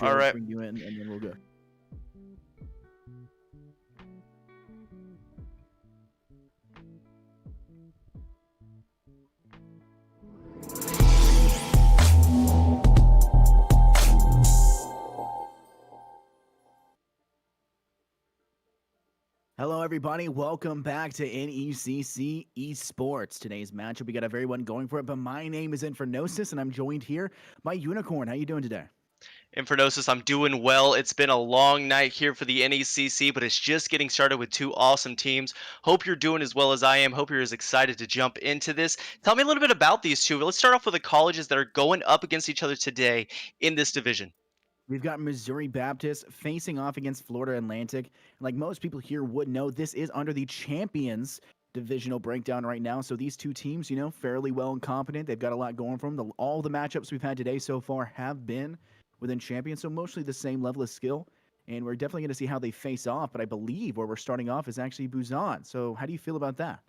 All right. Bring you in, and then we'll go. Hello, everybody. Welcome back to NECC Esports. Today's matchup, we got everyone going for it, but my name is Infernosis, and I'm joined here by Unicorn. How you doing today? Infernosis, I'm doing well. It's been a long night here for the NECC, but it's just getting started with two awesome teams. Hope you're doing as well as I am. Hope you're as excited to jump into this. Tell me a little bit about these two. Let's start off with the colleges that are going up against each other today in this division. We've got Missouri Baptist facing off against Florida Atlantic. Like most people here would know, this is under the Champions divisional breakdown right now. So these two teams, fairly well and competent. They've got a lot going for them. All the matchups we've had today so far have been within Champions, so mostly the same level of skill. And we're definitely going to see how they face off. But I believe where we're starting off is actually Busan. So how do you feel about that?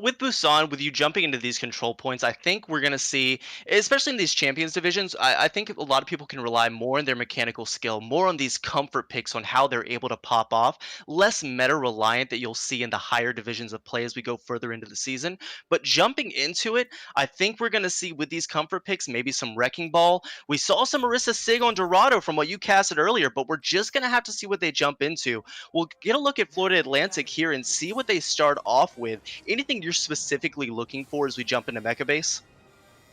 With Busan, with you jumping into these control points, I think we're going to see, especially in these champions divisions, I think a lot of people can rely more on their mechanical skill, more on these comfort picks on how they're able to pop off, less meta reliant that you'll see in the higher divisions of play as we go further into the season. But jumping into it, I think we're going to see with these comfort picks maybe some Wrecking Ball. We saw some Marissa Sig on Dorado from what you casted earlier, but we're just going to have to see what they jump into. We'll get a look at Florida Atlantic here and see what they start off with. Anything you're specifically looking for as we jump into Mecha Base?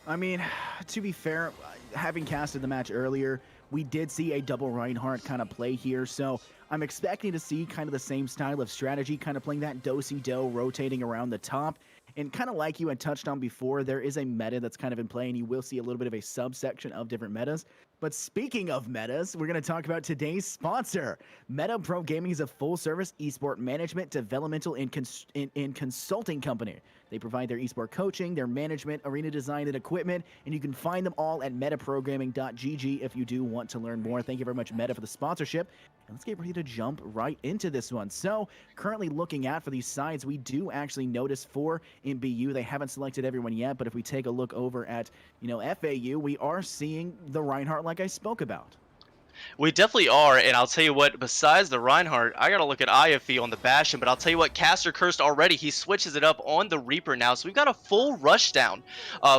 I mean, to be fair, having casted the match earlier, we did see a double Reinhardt kind of play here, so I'm expecting to see kind of the same style of strategy, kind of playing that do-si-do, rotating around the top. And kind of like you had touched on before, there is a meta that's kind of in play, and you will see a little bit of a subsection of different metas. But speaking of metas, we're going to talk about today's sponsor. Meta Pro Gaming is a full-service esport management, developmental, and consulting company. They provide their esport coaching, their management, arena design, and equipment, and you can find them all at metaprogramming.gg if you do want to learn more. Thank you very much, Meta, for the sponsorship. And let's get ready to jump right into this one. So, currently looking at for these sides, we do actually notice for MBU, they haven't selected everyone yet, but if we take a look over at, FAU, we are seeing the Reinhardt like I spoke about. We definitely are, and I'll tell you what, besides the Reinhardt, I gotta look at IFE on the Bastion, but I'll tell you what, Caster Cursed already, he switches it up on the Reaper now, so we've got a full rush down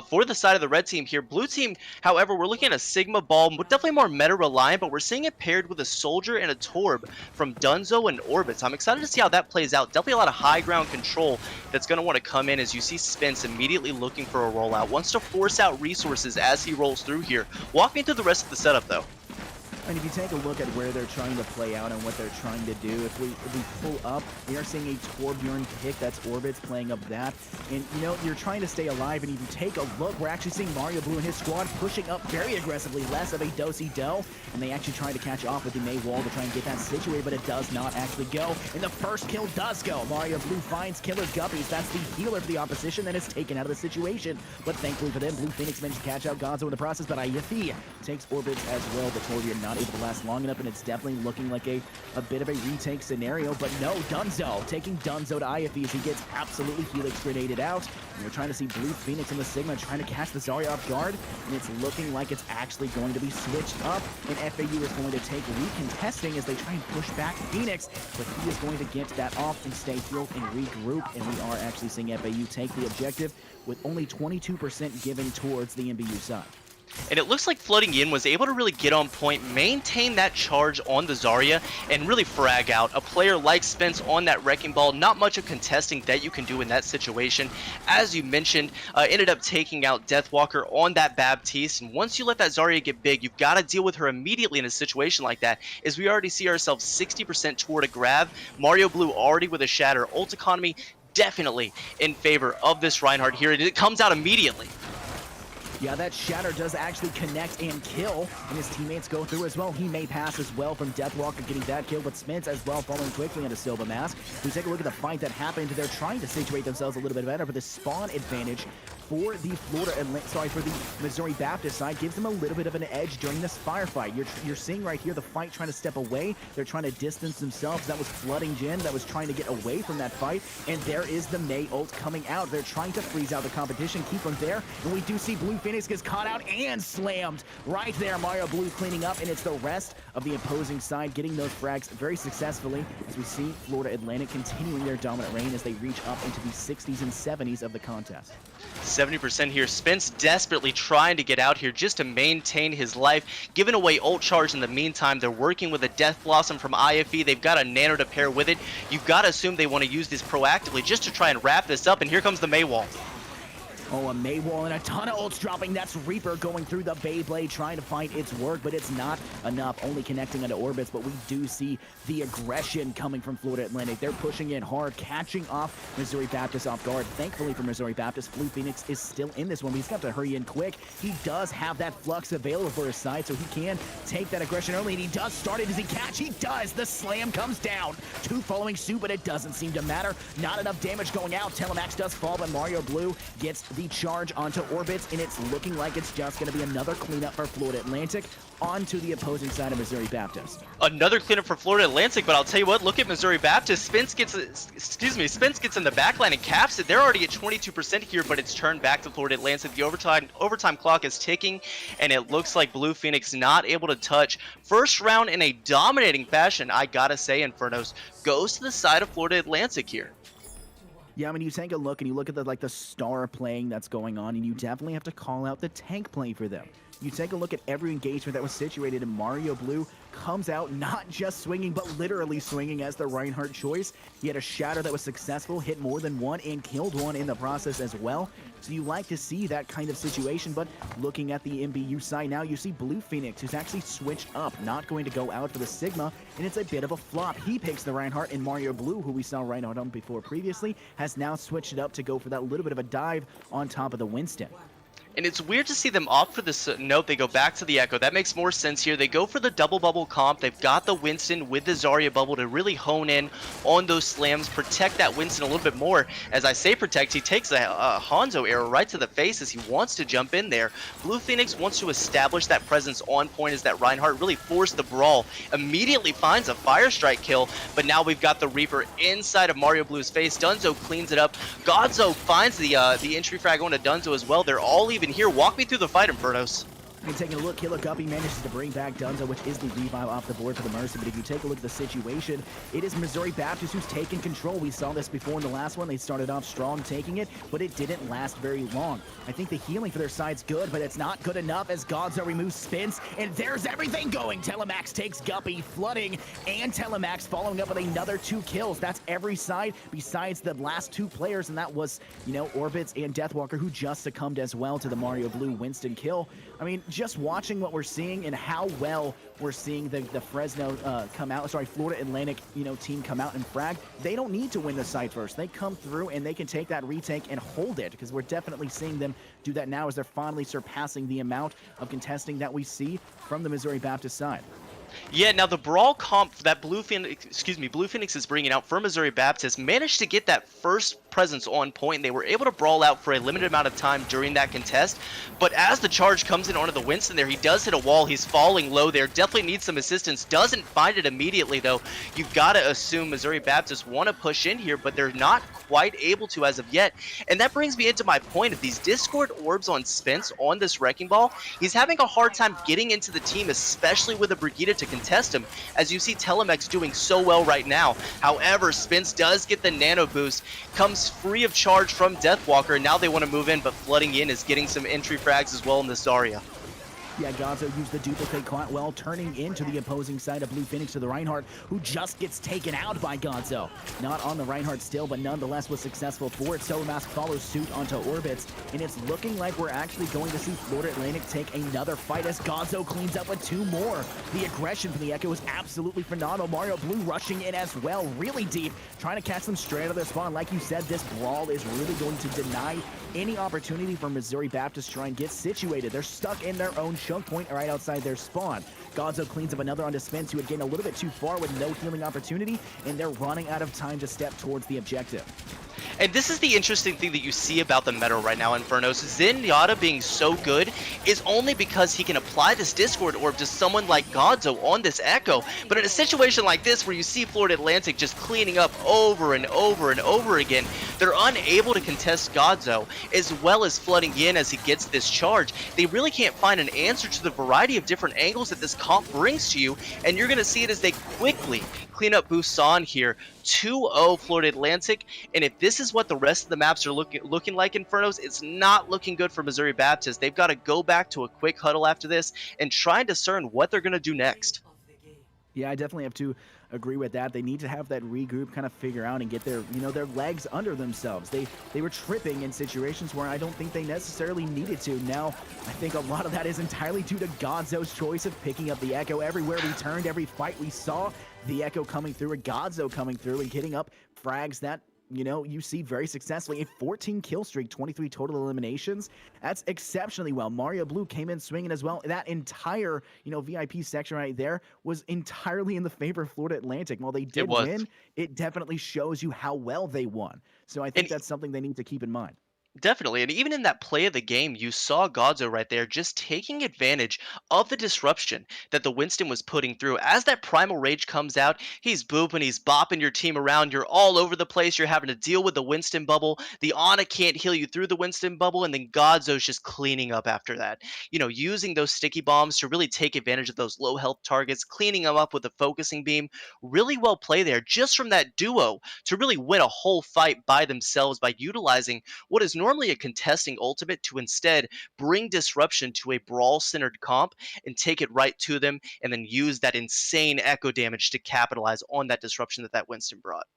for the side of the red team here. Blue team, however, we're looking at a Sigma Ball, definitely more meta-reliant, but we're seeing it paired with a Soldier and a Torb from Dunzo and Orbits. I'm excited to see how that plays out. Definitely a lot of high ground control that's going to want to come in as you see Spence immediately looking for a rollout. Wants to force out resources as he rolls through here. Walk me through the rest of the setup, though. And if you take a look at where they're trying to play out and what they're trying to do, if we pull up, we are seeing a Torbjorn pick. That's Orbits playing up that. And, you're trying to stay alive. And if you take a look, we're actually seeing Mario Blue and his squad pushing up very aggressively, less of a do-si-do. And they actually try to catch off with the May wall to try and get that situated, but it does not actually go. And the first kill does go. Mario Blue finds Killer Guppies. That's the healer for the opposition that is taken out of the situation. But thankfully for them, Blue Phoenix managed to catch out Gonzo in the process, but IFE takes Orbits as well. The Torbjorn not able to last long enough, and it's definitely looking like a bit of a retake scenario, but no, Dunzo taking Dunzo to IFE as he gets absolutely Helix grenaded out. And we're trying to see Blue Phoenix and the Sigma trying to catch the Zarya off guard, and it's looking like it's actually going to be switched up, and FAU is going to take recontesting as they try and push back Phoenix, but he is going to get that off and stay healed and regroup, and we are actually seeing FAU take the objective with only 22% given towards the MBU side. And it looks like Flooding Yin was able to really get on point, maintain that charge on the Zarya, and really frag out. A player like Spence on that Wrecking Ball, not much of contesting that you can do in that situation. As you mentioned, ended up taking out Deathwalker on that Baptiste, and once you let that Zarya get big, you've got to deal with her immediately in a situation like that, as we already see ourselves 60% toward a grab. Mario Blue already with a Shatter. Ult economy definitely in favor of this Reinhardt here, and it comes out immediately. Yeah, that Shatter does actually connect and kill, and his teammates go through as well. He may pass as well from Deathwalker getting that kill, but Spence as well following quickly into Silva Mask. We take a look at the fight that happened. They're trying to situate themselves a little bit better, but the spawn advantage for the for the Missouri Baptist side gives them a little bit of an edge during this firefight. You're seeing right here the fight trying to step away. They're trying to distance themselves. That was flooding Jin. That was trying to get away from that fight. And there is the Mei ult coming out. They're trying to freeze out the competition, keep them there. And we do see Blue Phoenix gets caught out and slammed right there. Mario Blue cleaning up, and it's the rest of the opposing side getting those frags very successfully as we see Florida Atlantic continuing their dominant reign as they reach up into the 60s and 70s of the contest. 70% here. Spence desperately trying to get out here just to maintain his life, giving away ult charge in the meantime. They're working with a Death Blossom from IFE. They've got a Nano to pair with it. You've got to assume they want to use this proactively just to try and wrap this up, and here comes the Mei wall. Oh, a Mei wall and a ton of ults dropping. That's Reaper going through the Beyblade, trying to find its work, but it's not enough, only connecting onto orbits. But we do see the aggression coming from Florida Atlantic. They're pushing in hard, catching off Missouri Baptist off guard. Thankfully for Missouri Baptist, Blue Phoenix is still in this one, but he's got to hurry in quick. He does have that flux available for his side, so he can take that aggression early, and he does start it. Does he catch? He does. The slam comes down. Two following suit, but it doesn't seem to matter. Not enough damage going out. Telemax does fall, but Mario Blue gets the charge onto orbits, and it's looking like it's just going to be another cleanup for Florida Atlantic onto the opposing side of Missouri Baptist. Another cleanup for Florida Atlantic, but I'll tell you what, look at Missouri Baptist. Spence gets in the backline and caps it. They're already at 22% here, but it's turned back to Florida Atlantic. The overtime clock is ticking, and it looks like Blue Phoenix not able to touch. First round in a dominating fashion, I gotta say, Infernos goes to the side of Florida Atlantic here. Yeah, I mean, you take a look and you look at the star playing that's going on, and you definitely have to call out the tank play for them. You take a look at every engagement that was situated, and Mario Blue comes out not just swinging, but literally swinging as the Reinhardt choice. He had a shatter that was successful, hit more than one, and killed one in the process as well. So you like to see that kind of situation, but looking at the MBU side now, you see Blue Phoenix, who's actually switched up, not going to go out for the Sigma, and it's a bit of a flop. He picks the Reinhardt, and Mario Blue, who we saw Reinhardt on before previously, has now switched it up to go for that little bit of a dive on top of the Winston. And it's weird to see them opt for this. Nope, they go back to the Echo. That makes more sense here. They go for the double bubble comp. They've got the Winston with the Zarya bubble to really hone in on those slams, protect that Winston a little bit more. As I say protect, he takes a Hanzo arrow right to the face as he wants to jump in there. Blue Phoenix wants to establish that presence on point as that Reinhardt really forced the brawl. Immediately finds a Fire Strike kill, but now we've got the Reaper inside of Mario Blue's face. Dunzo cleans it up. Godzo finds the entry frag onto Dunzo as well. They're all even here. Walk me through the fight, Infernos. And taking a look, Killer Guppy manages to bring back Dunzo, which is the revive off the board for the Mercy. But if you take a look at the situation, it is Missouri Baptist who's taken control. We saw this before in the last one. They started off strong taking it, but it didn't last very long. I think the healing for their side's good, but it's not good enough as Godzo removes Spins, and there's everything going. Telemax takes Guppy, flooding, and Telemax following up with another 2 kills. That's every side besides the last 2 players, and that was, Orbits and Deathwalker, who just succumbed as well to the Mario Blue Winston kill. I mean, just watching what we're seeing and how well we're seeing the Fresno Florida Atlantic, team come out and frag. They don't need to win the site first. They come through and they can take that retake and hold it, because we're definitely seeing them do that now as they're finally surpassing the amount of contesting that we see from the Missouri Baptist side. Yeah, now the brawl comp that Blue Phoenix is bringing out for Missouri Baptist managed to get that first presence on point. They were able to brawl out for a limited amount of time during that contest, but as the charge comes in onto the Winston there, he does hit a wall. He's falling low there, definitely needs some assistance, doesn't find it immediately though. You've got to assume Missouri Baptist want to push in here, but they're not quite able to as of yet. And that brings me into my point of these Discord orbs on Spence on this Wrecking Ball. He's having a hard time getting into the team, especially with a Brigida to contest him, as you see Telemex doing so well right now. However, Spence does get the nano boost, comes free of charge from Deathwalker, and now they want to move in, but flooding in is getting some entry frags as well in this Zarya. Yeah, Godzo used the duplicate Clotwell, turning into the opposing side of Blue Phoenix to the Reinhardt, who just gets taken out by Godzo. Not on the Reinhardt still, but nonetheless was successful for it. Mask follows suit onto Orbits, and it's looking like we're actually going to see Florida Atlantic take another fight as Godzo cleans up with 2 more. The aggression from the Echo is absolutely phenomenal. Mario Blue rushing in as well, really deep, trying to catch them straight out of their spawn. Like you said, this brawl is really going to deny any opportunity for Missouri Baptist to try and get situated. They're stuck in their own choke point right outside their spawn. Gonzo cleans up another onto Spence, who had gained a little bit too far with no healing opportunity, and they're running out of time to step towards the objective. And this is the interesting thing that you see about the meta right now, Infernos. Zenyatta being so good is only because he can apply this Discord Orb to someone like Gonzo on this Echo. But in a situation like this, where you see Florida Atlantic just cleaning up over and over and over again, they're unable to contest Gonzo, as well as flooding in as he gets this charge. They really can't find an answer to the variety of different angles that this comp brings to you, and you're going to see it as they quickly clean up Busan here. 2-0 Florida Atlantic, and if this is what the rest of the maps are looking like, Infernos, it's not looking good for Missouri Baptist. They've got to go back to a quick huddle after this and try and discern what they're going to do next. Yeah, I definitely have to agree with that. They need to have that regroup, kind of figure out and get their, their legs under themselves. They were tripping in situations where I don't think they necessarily needed to. Now, I think a lot of that is entirely due to Gonzo's choice of picking up the Echo. Everywhere we turned, every fight we saw, the Echo coming through, and Gonzo coming through and getting up frags that you see very successfully. A 14 kill streak, 23 total eliminations. That's exceptionally well. Mario Blue came in swinging as well. That entire, VIP section right there was entirely in the favor of Florida Atlantic. While they did win, it definitely shows you how well they won. So I think that's something they need to keep in mind. Definitely, and even in that play of the game, you saw Godzo right there just taking advantage of the disruption that the Winston was putting through. As that Primal Rage comes out, he's booping, he's bopping your team around, you're all over the place, you're having to deal with the Winston bubble, the Ana can't heal you through the Winston bubble, and then Godzo's just cleaning up after that. Using those sticky bombs to really take advantage of those low health targets, cleaning them up with a focusing beam. Really well played there, just from that duo to really win a whole fight by themselves by utilizing what is normally a contesting ultimate to instead bring disruption to a brawl-centered comp and take it right to them, and then use that insane echo damage to capitalize on that disruption that Winston brought.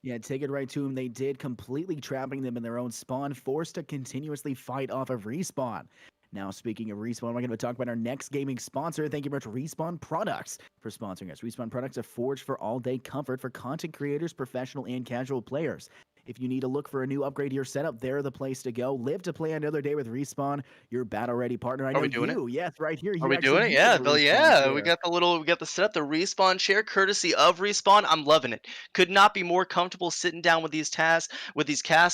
Yeah, take it right to them. They did, completely trapping them in their own spawn, forced to continuously fight off of Respawn. Now, speaking of Respawn, we're going to talk about our next gaming sponsor. Thank you very much, Respawn Products, for sponsoring us. Respawn Products are forged for all-day comfort for content creators, professional, and casual players. If you need to look for a new upgrade to your setup, they're the place to go. Live to play another day with Respawn, your battle-ready partner. I know you. Yes, right here. Are we doing it? Yeah, we got the setup, the Respawn chair, courtesy of Respawn. I'm loving it. Could not be more comfortable sitting down with these casts.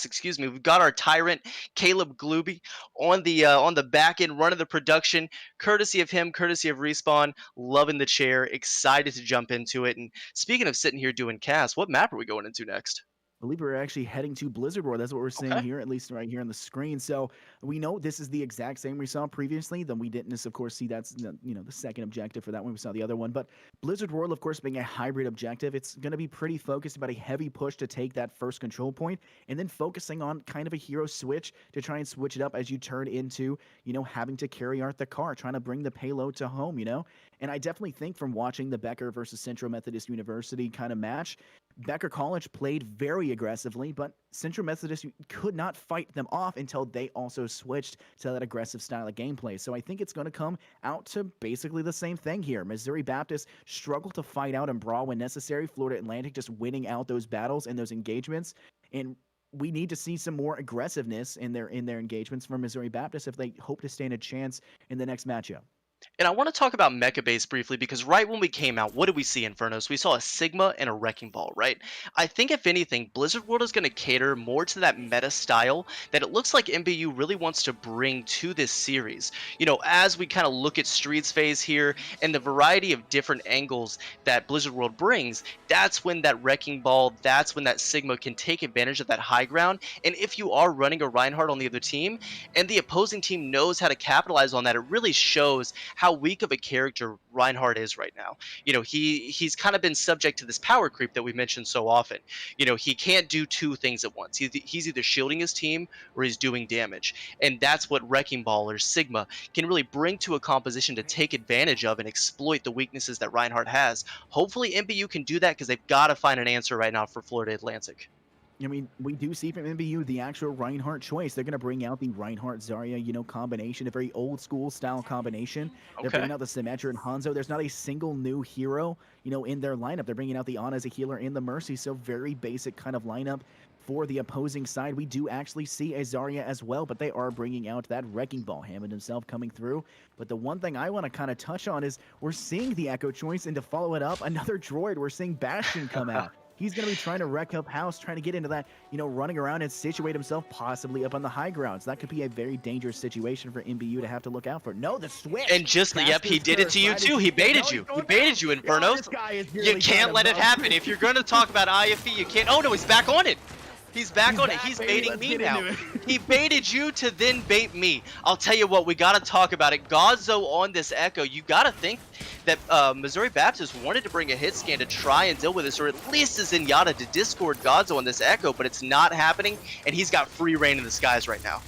Excuse me. We've got our tyrant Caleb Glooby on the back end running the production, courtesy of him, courtesy of Respawn. Loving the chair. Excited to jump into it. And speaking of sitting here doing casts, what map are we going into next? I believe we're actually heading to Blizzard World. That's what we're seeing here, at least right here on the screen. So we know this is the exact same we saw previously. Then we didn't, of course, see that's the second objective for that one. We saw the other one, but Blizzard World, of course, being a hybrid objective, it's going to be pretty focused about a heavy push to take that first control point, and then focusing on kind of a hero switch to try and switch it up as you turn into having to carry out the car, trying to bring the payload to home. And I definitely think from watching the Becker versus Central Methodist University kind of match, Becker College played very aggressively, but Central Methodist could not fight them off until they also switched to that aggressive style of gameplay. So I think it's going to come out to basically the same thing here. Missouri Baptist struggled to fight out and brawl when necessary. Florida Atlantic just winning out those battles and those engagements. And we need to see some more aggressiveness in their engagements from Missouri Baptist if they hope to stand a chance in the next matchup. And I want to talk about Mecha Base briefly, because right when we came out, what did we see, Infernos? We saw a Sigma and a Wrecking Ball, right? I think if anything, Blizzard World is going to cater more to that meta style that it looks like MBU really wants to bring to this series. As we kind of look at Streets phase here and the variety of different angles that Blizzard World brings, that's when that Wrecking Ball, that's when that Sigma can take advantage of that high ground. And if you are running a Reinhardt on the other team and the opposing team knows how to capitalize on that, it really shows how weak of a character Reinhardt is right now. He's kind of been subject to this power creep that we mentioned so often. He can't do two things at once. He's either shielding his team or he's doing damage. And that's what Wrecking Ball or Sigma can really bring to a composition to take advantage of and exploit the weaknesses that Reinhardt has. Hopefully MBU can do that, because they've got to find an answer right now for Florida Atlantic. I mean, we do see from MBU the actual Reinhardt choice. They're going to bring out the Reinhardt Zarya, combination, a very old school style combination. They're bringing out the Symmetra and Hanzo. There's not a single new hero, in their lineup. They're bringing out the Ana as a healer and the Mercy. So very basic kind of lineup for the opposing side. We do actually see a Zarya as well, but they are bringing out that Wrecking Ball. Hammond himself coming through. But the one thing I want to kind of touch on is we're seeing the Echo choice, and to follow it up, another droid. We're seeing Bastion come out. He's going to be trying to wreck up house, trying to get into that, running around and situate himself possibly up on the high grounds. That could be a very dangerous situation for MBU to have to look out for. No, the switch. And just, yep, he did it to you too. He baited you. He baited you, Infernos. You can't let it happen. If you're going to talk about IFE, you can't. Oh, no, he's back on it. He's back on it. He's baiting me now. He baited you to then bait me. I'll tell you what, we got to talk about it. Godzo on this Echo. You got to think that Missouri Baptist wanted to bring a hit scan to try and deal with this, or at least a Zenyatta to discord Godzo on this Echo, but it's not happening, and he's got free reign in the skies right now.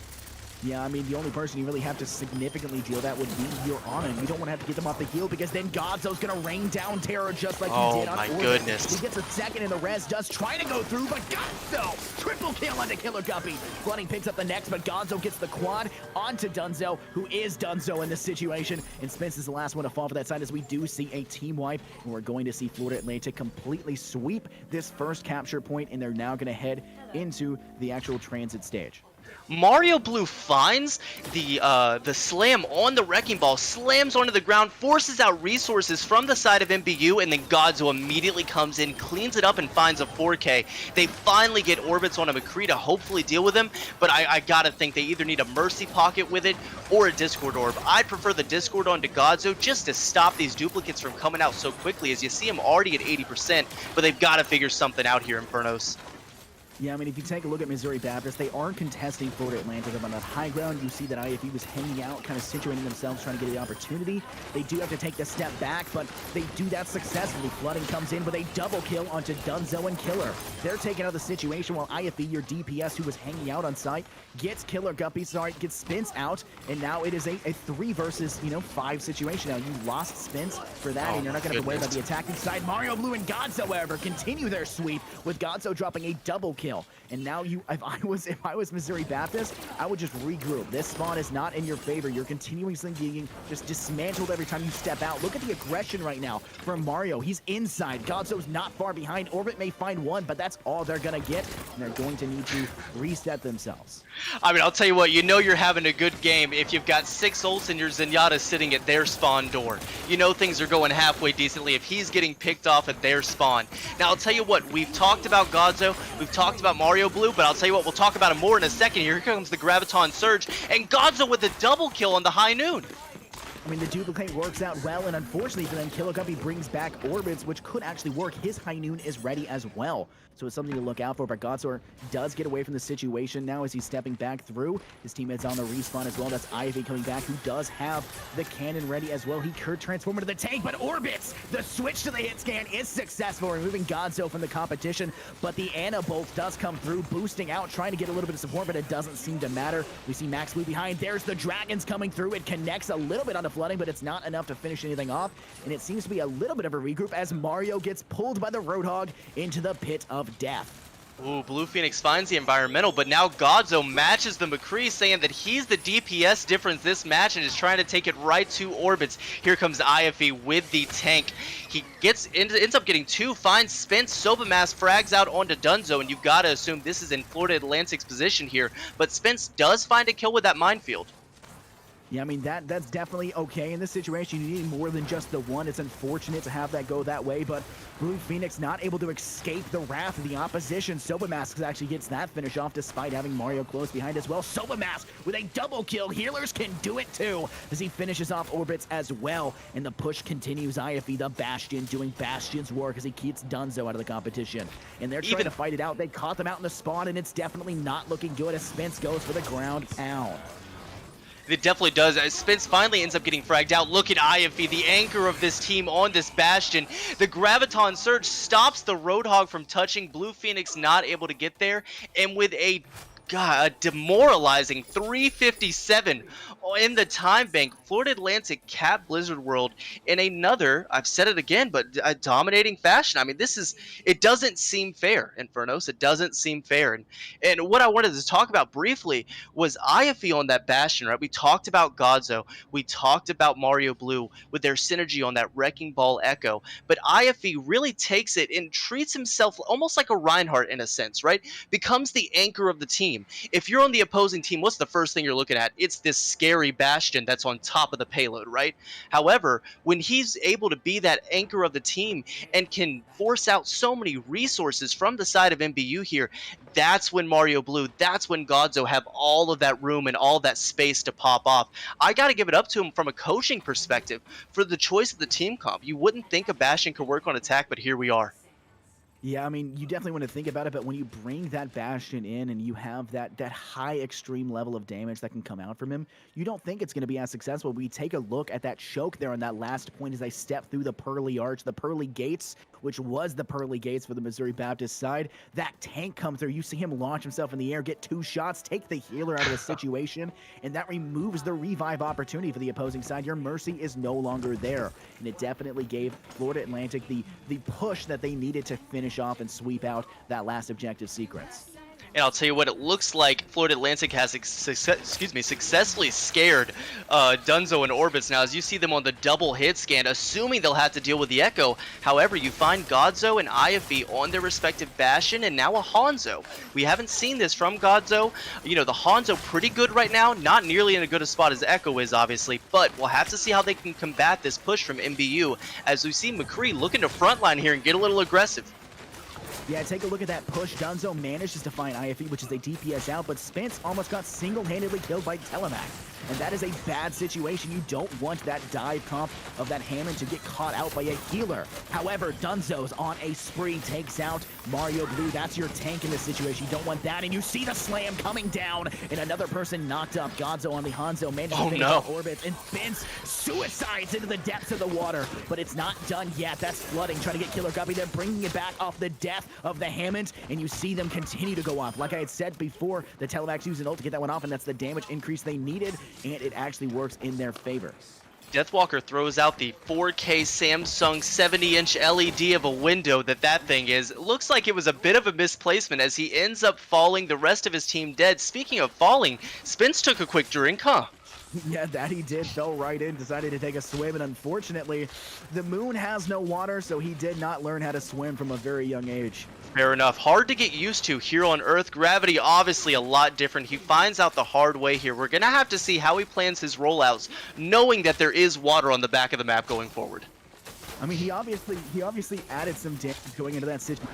Yeah, I mean, the only person you really have to significantly deal that would be your Ana. You don't want to have to get them off the heel because then Godzo's going to rain down terror just like he did on Orbit. Oh my goodness. He gets a second in the res, does try to go through, but Godzo! Triple kill onto Killer Guppy. Flooding picks up the next, but Godzo gets the quad onto Dunzo, who is Dunzo in this situation. And Spence is the last one to fall for that side as we do see a team wipe. And we're going to see Florida Atlantic completely sweep this first capture point, and they're now going to head into the actual transit stage. Mario Blue finds the slam on the Wrecking Ball, slams onto the ground, forces out resources from the side of MBU, and then Godzo immediately comes in, cleans it up, and finds a 4K. They finally get orbits on a McCree to hopefully deal with him, but I gotta think they either need a Mercy Pocket with it or a Discord Orb. I'd prefer the Discord onto Godzo just to stop these duplicates from coming out so quickly, as you see him already at 80%, but they've got to figure something out here, Infernos. Yeah, I mean, if you take a look at Missouri Baptist, they aren't contesting Florida Atlantic up on that high ground. You see that IFE was hanging out, kind of situating themselves, trying to get the opportunity. They do have to take the step back, but they do that successfully. Flooding comes in with a double kill onto Dunzo and Killer. They're taking out the situation while IFE, your DPS, who was hanging out on site, gets Killer Guppy, gets Spence out, and now it is a 3 versus, 5 situation. Now, you lost Spence for that, and you're not going to have to worry about the attacking side. Mario Blue and Godzo, however, continue their sweep, with Godzo dropping a double kill. And now if I was Missouri Baptist, I would just regroup. This spawn is not in your favor. You're continuously being just dismantled every time you step out. Look at the aggression right now from Mario. He's inside. Godzo's not far behind. Orbit may find one, but that's all they're gonna get, and they're going to need to reset themselves. I mean, I'll tell you what, you're having a good game if you've got 6 ults and your Zenyatta sitting at their spawn door. Things are going halfway decently if he's getting picked off at their spawn. Now, I'll tell you what, we've talked about Godzo, we've talked about Mario Blue, but I'll tell you what, we'll talk about him more in a second. Here comes the Graviton Surge, and Godzo with a double kill on the High Noon. I mean, the duplicate works out well, and unfortunately for them, Killer Guppy brings back Orbits, which could actually work. His High Noon is ready as well, so it's something to look out for. But Godzo does get away from the situation now as he's stepping back through. His teammate's on the respawn as well. That's IFE coming back, who does have the cannon ready as well. He could transform into the tank, but Orbits, the switch to the hit scan is successful, removing Godzo from the competition. But the Ana Bolt does come through, boosting out, trying to get a little bit of support, but it doesn't seem to matter. We see Max Blue behind. There's the Dragons coming through. It connects a little bit onto Flooding, but it's not enough to finish anything off, and it seems to be a little bit of a regroup as Mario gets pulled by the Roadhog into the pit of death. Ooh, Blue Phoenix finds the environmental, but now Godzo matches the McCree, saying that he's the DPS difference this match and is trying to take it right to Orbits. Here comes IFE with the tank. He ends up getting 2, finds Spence, Sobamass frags out onto Dunzo, and you've got to assume this is in Florida Atlantic's position here, but Spence does find a kill with that minefield. Yeah, I mean, that's definitely okay. In this situation, you need more than just the one. It's unfortunate to have that go that way, but Blue Phoenix not able to escape the wrath of the opposition. Sobamask actually gets that finish off despite having Mario close behind as well. Sobamask with a double kill. Healers can do it too as he finishes off Orbits as well. And the push continues. IFE, the Bastion, doing Bastion's work as he keeps Dunzo out of the competition. And they're trying to fight it out. They caught them out in the spawn, and it's definitely not looking good as Spence goes for the ground pound. It definitely does. Spence finally ends up getting fragged out. Look at IFE, the anchor of this team on this Bastion. The Graviton Surge stops the Roadhog from touching. Blue Phoenix not able to get there. And with a demoralizing 357 in the time bank, Florida Atlantic capped Blizzard World in another, I've said it again, but a dominating fashion. I mean, it doesn't seem fair, Infernos. It doesn't seem fair. And what I wanted to talk about briefly was IFE on that Bastion, right? We talked about Godzo. We talked about Mario Blue with their synergy on that Wrecking Ball Echo. But IFE really takes it and treats himself almost like a Reinhardt in a sense, right? Becomes the anchor of the team. If you're on the opposing team, what's the first thing you're looking at? It's this scary Bastion that's on top of the payload, right? However, when he's able to be that anchor of the team and can force out so many resources from the side of MBU here, that's when Mario Blue, that's when Godzo have all of that room and all that space to pop off. I got to give it up to him from a coaching perspective for the choice of the team comp. You wouldn't think a Bastion could work on attack, but here we are. Yeah, I mean, you definitely want to think about it, but when you bring that Bastion in and you have that high extreme level of damage that can come out from him, you don't think it's going to be as successful. We take a look at that choke there on that last point as they step through the Pearly Arch, the Pearly Gates, which was the Pearly Gates for the Missouri Baptist side. That tank comes through. You see him launch himself in the air, get 2 shots, take the healer out of the situation, and that removes the revive opportunity for the opposing side. Your mercy is no longer there, and it definitely gave Florida Atlantic the push that they needed to finish off and sweep out that last objective sequence. And I'll tell you what, it looks like Florida Atlantic has successfully scared Dunzo and Orbits. Now, as you see them on the double hit scan, assuming they'll have to deal with the Echo. However, you find Godzo and IFE on their respective Bastion, and now a Hanzo. We haven't seen this from Godzo. You know, the Hanzo pretty good right now, not nearly in as good a spot as Echo is, obviously, but we'll have to see how they can combat this push from MBU, as we see McCree looking to frontline here and get a little aggressive. Yeah, take a look at that push. Dunzo manages to find IFE, which is a DPS out, but Spence almost got single-handedly killed by Telemax. And that is a bad situation. You don't want that dive comp of that Hammond to get caught out by a healer. However, Dunzo's on a spree, takes out Mario Blue. That's your tank in this situation. You don't want that, and you see the slam coming down, and another person knocked up. Godzo on the Hanzo manages to finish off Orbit, and Spence suicides into the depths of the water, but it's not done yet. That's flooding, trying to get Killer Guppy. They're bringing it back off the death of the Hammond, and you see them continue to go off. Like I had said before, the Telemax used an ult to get that one off, and that's the damage increase they needed, and it actually works in their favor. Deathwalker throws out the 4K Samsung 70-inch LED of a window that thing is. It looks like it was a bit of a misplacement as he ends up falling, the rest of his team dead. Speaking of falling, Spence took a quick drink, huh? Yeah, that he did. Fell right in, decided to take a swim, and unfortunately, the moon has no water, so he did not learn how to swim from a very young age. Fair enough. Hard to get used to here on Earth. Gravity obviously a lot different. He finds out the hard way here. We're going to have to see how he plans his rollouts, knowing that there is water on the back of the map going forward. I mean, he obviously added some damage going into that situation.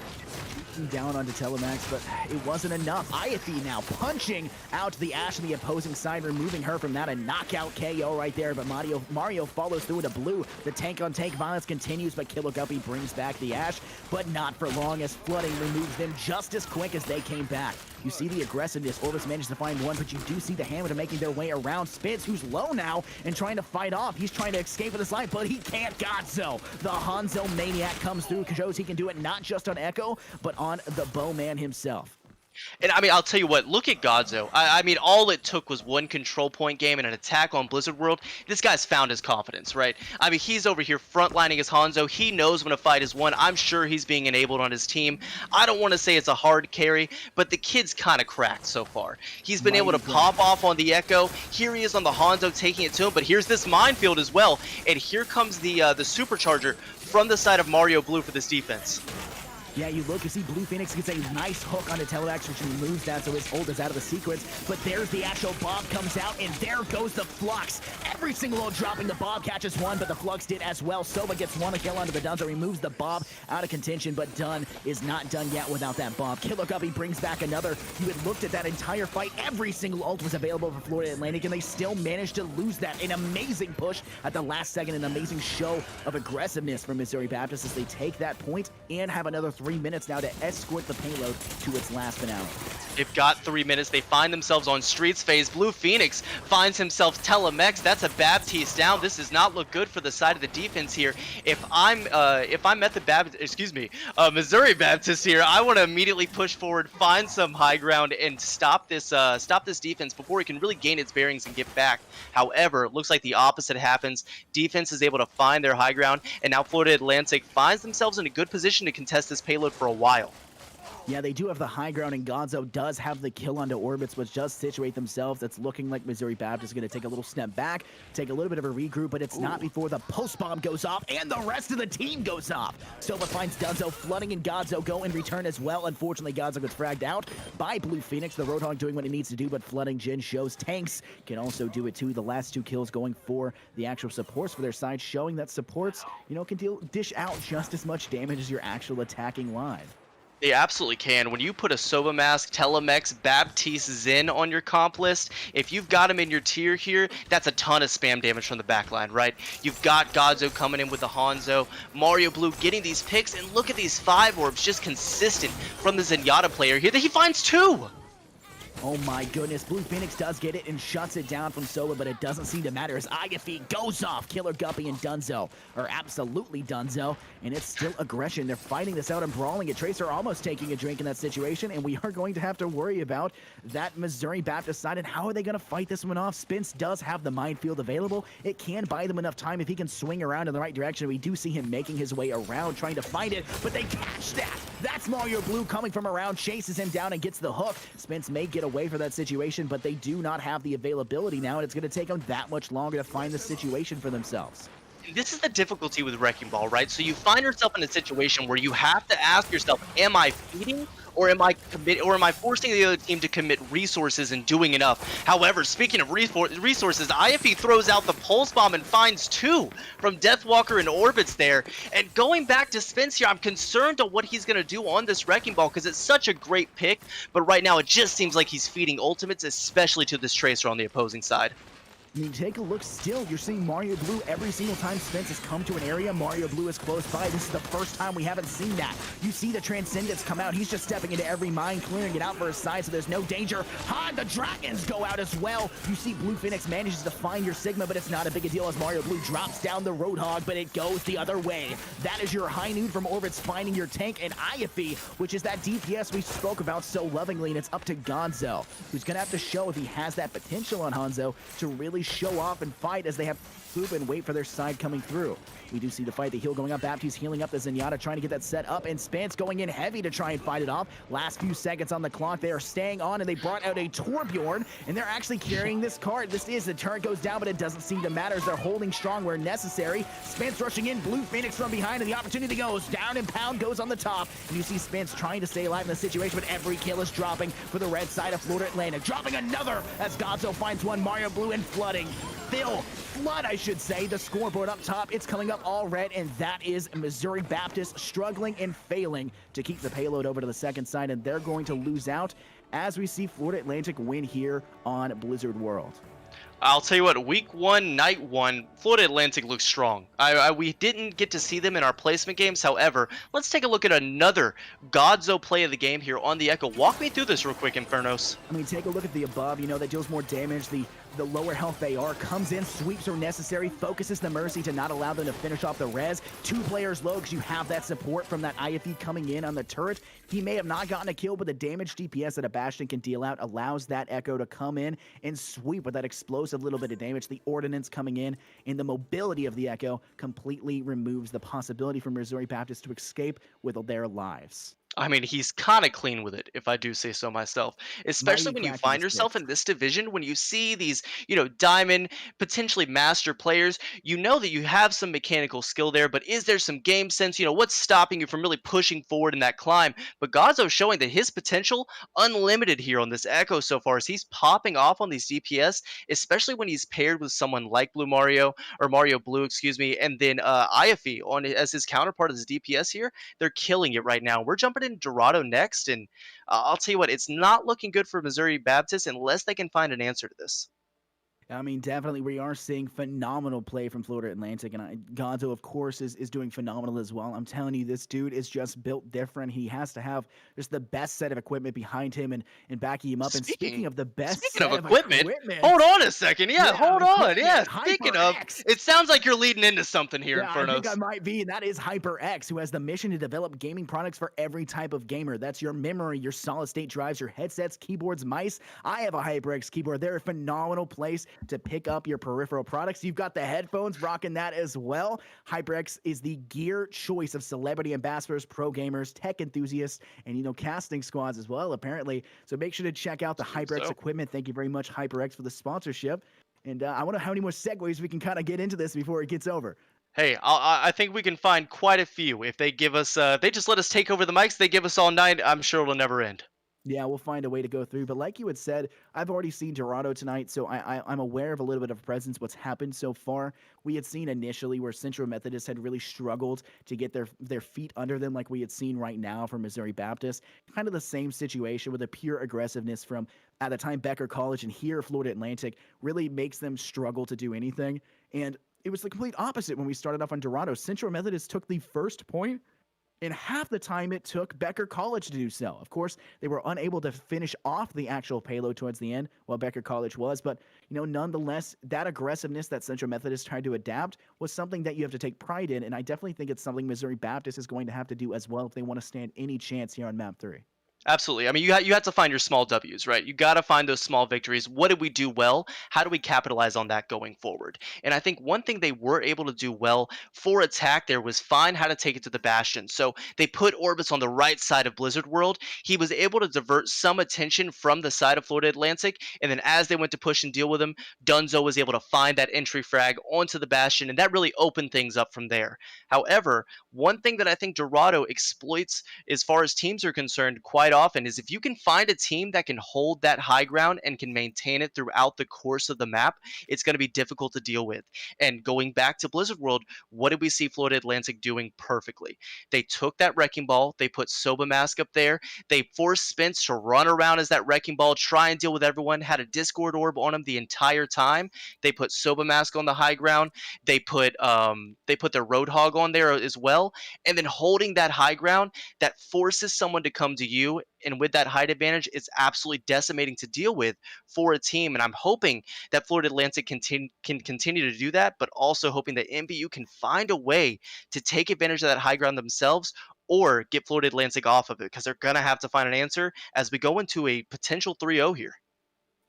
Down onto Telemax, but it wasn't enough. IFE now punching out the Ashe on the opposing side, removing her from that. A knockout KO right there, but Mario follows through into Blue. The tank-on-tank violence continues, but Killer Guppy brings back the Ashe, but not for long, as flooding removes them just as quick as they came back. You see the aggressiveness. Orbis managed to find one, but you do see the Hamilton making their way around. Spitz, who's low now and trying to fight off. He's trying to escape with his life, but he can't. Godzo, the Hanzo Maniac, comes through, shows he can do it not just on Echo, but on the Bowman himself. And I mean, I'll tell you what, look at Godzo. I mean, all it took was one control point game and an attack on Blizzard World. This guy's found his confidence, right? I mean, he's over here frontlining his Hanzo. He knows when a fight is won. I'm sure he's being enabled on his team. I don't want to say it's a hard carry, but the kid's kind of cracked so far. He's been able to pop off on the Echo. Here he is on the Hanzo taking it to him, but here's this minefield as well. And here comes the supercharger from the side of Mario Blue for this defense. Yeah, you look, you see Blue Phoenix gets a nice hook onto Telemax, which removes that, so his ult is out of the sequence. But there's the actual Bob comes out, and there goes the Flux. Every single ult dropping. The Bob catches one, but the Flux did as well. Sova gets one kill onto the Dunzo, removes the Bob out of contention, but done is not done yet without that Bob. Killer Guppy brings back another. You had looked at that entire fight. Every single ult was available for Florida Atlantic, and they still managed to lose that. An amazing push at the last second, an amazing show of aggressiveness from Missouri Baptist as they take that point and have another 3 minutes now to escort the payload to its last finale. They've got 3 minutes. They find themselves on Streets phase. Blue Phoenix finds himself Telemex. That's a Baptiste down. This does not look good for the side of the defense here. If I'm Method Baptist, excuse me, Missouri Baptist here, I want to immediately push forward, find some high ground, and stop this defense before it can really gain its bearings and get back. However, it looks like the opposite happens. Defense is able to find their high ground, and now Florida Atlantic finds themselves in a good position to contest this payload for a while. Yeah, they do have the high ground, and Gonzo does have the kill onto Orbits, which does situate themselves. It's looking like Missouri Baptist is going to take a little step back, take a little bit of a regroup, but it's not before the post bomb goes off and the rest of the team goes off. Silva finds Dunzo, Flooding and Gonzo go in return as well. Unfortunately, Gonzo gets fragged out by Blue Phoenix. The Roadhog doing what it needs to do, but Flooding Jin shows tanks can also do it too. The last 2 kills going for the actual supports for their side, showing that supports, can dish out just as much damage as your actual attacking line. They absolutely can. When you put a Sova Mask, Telemex, Baptiste, Zen on your comp list, if you've got him in your tier here, that's a ton of spam damage from the backline, right? You've got Godzo coming in with the Hanzo, Mario Blue getting these picks, and look at these 5 orbs just consistent from the Zenyatta player here that he finds 2! Oh my goodness, Blue Phoenix does get it and shuts it down from Solo, but it doesn't seem to matter as Agafi goes off. Killer Guppy and Dunzo are absolutely Dunzo, and it's still aggression. They're fighting this out and brawling it. Tracer almost taking a drink in that situation, and we are going to have to worry about that Missouri Baptist side and how are they going to fight this one off. Spence does have the minefield available. It can buy them enough time if he can swing around in the right direction. We do see him making his way around trying to find it, but they catch that. That's Mario Blue coming from around, chases him down and gets the hook. Spence may get away for that situation, but they do not have the availability now, and it's going to take them that much longer to find the situation for themselves. This is the difficulty with Wrecking Ball, right? So you find yourself in a situation where you have to ask yourself, am I feeding or am I forcing the other team to commit resources and doing enough? However, speaking of resources, IFE throws out the Pulse Bomb and finds 2 from Deathwalker and Orbits there. And going back to Spence here, I'm concerned on what he's going to do on this Wrecking Ball because it's such a great pick, but right now it just seems like he's feeding ultimates, especially to this Tracer on the opposing side. I mean, take a look still. You're seeing Mario Blue every single time Spence has come to an area. Mario Blue is close by. This is the first time we haven't seen that. You see the Transcendence come out. He's just stepping into every mine, clearing it out for his side, so there's no danger. The Dragons go out as well. You see Blue Phoenix manages to find your Sigma, but it's not a big a deal as Mario Blue drops down the Roadhog, but it goes the other way. That is your high noon from Orbits finding your tank, and IFE, which is that DPS we spoke about so lovingly, and it's up to Gonzo, who's going to have to show if he has that potential on Hanzo to really show off and fight as they have swoop and wait for their side coming through. We do see the fight, the heal going up. Baptiste healing up the Zenyatta, trying to get that set up, and Spence going in heavy to try and fight it off. Last few seconds on the clock. They are staying on, and they brought out a Torbjorn, and they're actually carrying this card. The turret goes down, but it doesn't seem to matter as they're holding strong where necessary. Spence rushing in, Blue Phoenix from behind, and the opportunity goes down, and Pound goes on the top. And you see Spence trying to stay alive in the situation, but every kill is dropping for the red side of Florida Atlantic. Dropping another as Gonzo finds one, Mario Blue, and Flooding. Flood, I should say, the scoreboard up top. It's coming up all red, and that is Missouri Baptist struggling and failing to keep the payload over to the second side, and they're going to lose out as we see Florida Atlantic win here on Blizzard World. I'll tell you what, week 1, night 1, Florida Atlantic looks strong. We didn't get to see them in our placement games. However, let's take a look at another Godzo play of the game here on the Echo. Walk me through this real quick, Infernos. I mean, take a look at the above. That deals more damage. The lower health they are, comes in, sweeps are necessary, focuses the Mercy to not allow them to finish off the res. 2 players low because you have that support from that IFE coming in on the turret. He may have not gotten a kill, but the damage DPS that a Bastion can deal out allows that Echo to come in and sweep with that explosive little bit of damage. The Ordnance coming in, and the mobility of the Echo completely removes the possibility for Missouri Baptist to escape with their lives. I mean, he's kind of clean with it, if I do say so myself. Especially when you find yourself in this division, when you see these, diamond, potentially master players, you know that you have some mechanical skill there, but is there some game sense? What's stopping you from really pushing forward in that climb? But Gazzo's showing that his potential, unlimited here on this Echo so far, as he's popping off on these DPS, especially when he's paired with someone like Blue Mario, or Mario Blue, excuse me, and then IFE as his counterpart as DPS here. They're killing it right now. We're jumping in Dorado next, and I'll tell you what, it's not looking good for Missouri Baptist unless they can find an answer to this. I mean, definitely, we are seeing phenomenal play from Florida Atlantic, and Gonzo, of course, is doing phenomenal as well. I'm telling you, this dude is just built different. He has to have just the best set of equipment behind him and backing him up. And speaking Speaking of the best speaking of set of equipment, hold equipment, on a second. Yeah, yeah, hold on. Yeah, equipment, speaking of, HyperX. it sounds like you're leading into something here, Yeah, I think I Infernos. might be, and that is HyperX, who has the mission to develop gaming products for every type of gamer. That's your memory, your solid state drives, your headsets, keyboards, mice. I have a HyperX keyboard. They're a phenomenal place to pick up your peripheral products. You've got the headphones, rocking that as well. HyperX is the gear choice of celebrity ambassadors, pro gamers, tech enthusiasts, and casting squads as well, apparently. So make sure to check out the Seems HyperX so. equipment. Thank you very much, HyperX, for the sponsorship. And I wonder how many more segues we can kind of get into this before it gets over. Hey, I think we can find quite a few if they give us. They just let us take over the mics. They give us all night. I'm sure it'll never end. Yeah, we'll find a way to go through. But like you had said, I've already seen Dorado tonight, so I'm aware of a little bit of presence, what's happened so far. We had seen initially where Central Methodist had really struggled to get their feet under them, like we had seen right now from Missouri Baptist. Kind of the same situation with a pure aggressiveness from at the time Becker College, and here Florida Atlantic really makes them struggle to do anything. And it was the complete opposite when we started off on Dorado. Central Methodist took the first point in half the time it took Becker College to do so. Of course, they were unable to finish off the actual payload towards the end, while Becker College was. But, nonetheless, that aggressiveness that Central Methodist tried to adapt was something that you have to take pride in. And I definitely think it's something Missouri Baptist is going to have to do as well if they want to stand any chance here on map 3. Absolutely. I mean, you have to find your small W's, right? You got to find those small victories. What did we do well? How do we capitalize on that going forward? And I think one thing they were able to do well for attack there was find how to take it to the Bastion. So they put Orbis on the right side of Blizzard World. He was able to divert some attention from the side of Florida Atlantic. And then as they went to push and deal with him, Dunzo was able to find that entry frag onto the Bastion. And that really opened things up from there. However, one thing that I think Dorado exploits as far as teams are concerned quite often is if you can find a team that can hold that high ground and can maintain it throughout the course of the map, it's going to be difficult to deal with. And going back to Blizzard World, what did we see Florida Atlantic doing perfectly? They took that Wrecking Ball, they put Soba Mask up there, they forced Spence to run around as that Wrecking Ball, try and deal with everyone, had a Discord Orb on him the entire time. They put Soba Mask on the high ground, they put their Roadhog on there as well, and then holding that high ground that forces someone to come to you. And with that height advantage, it's absolutely decimating to deal with for a team. And I'm hoping that Florida Atlantic can continue to do that, but also hoping that MBU can find a way to take advantage of that high ground themselves or get Florida Atlantic off of it because they're going to have to find an answer as we go into a potential 3-0 here.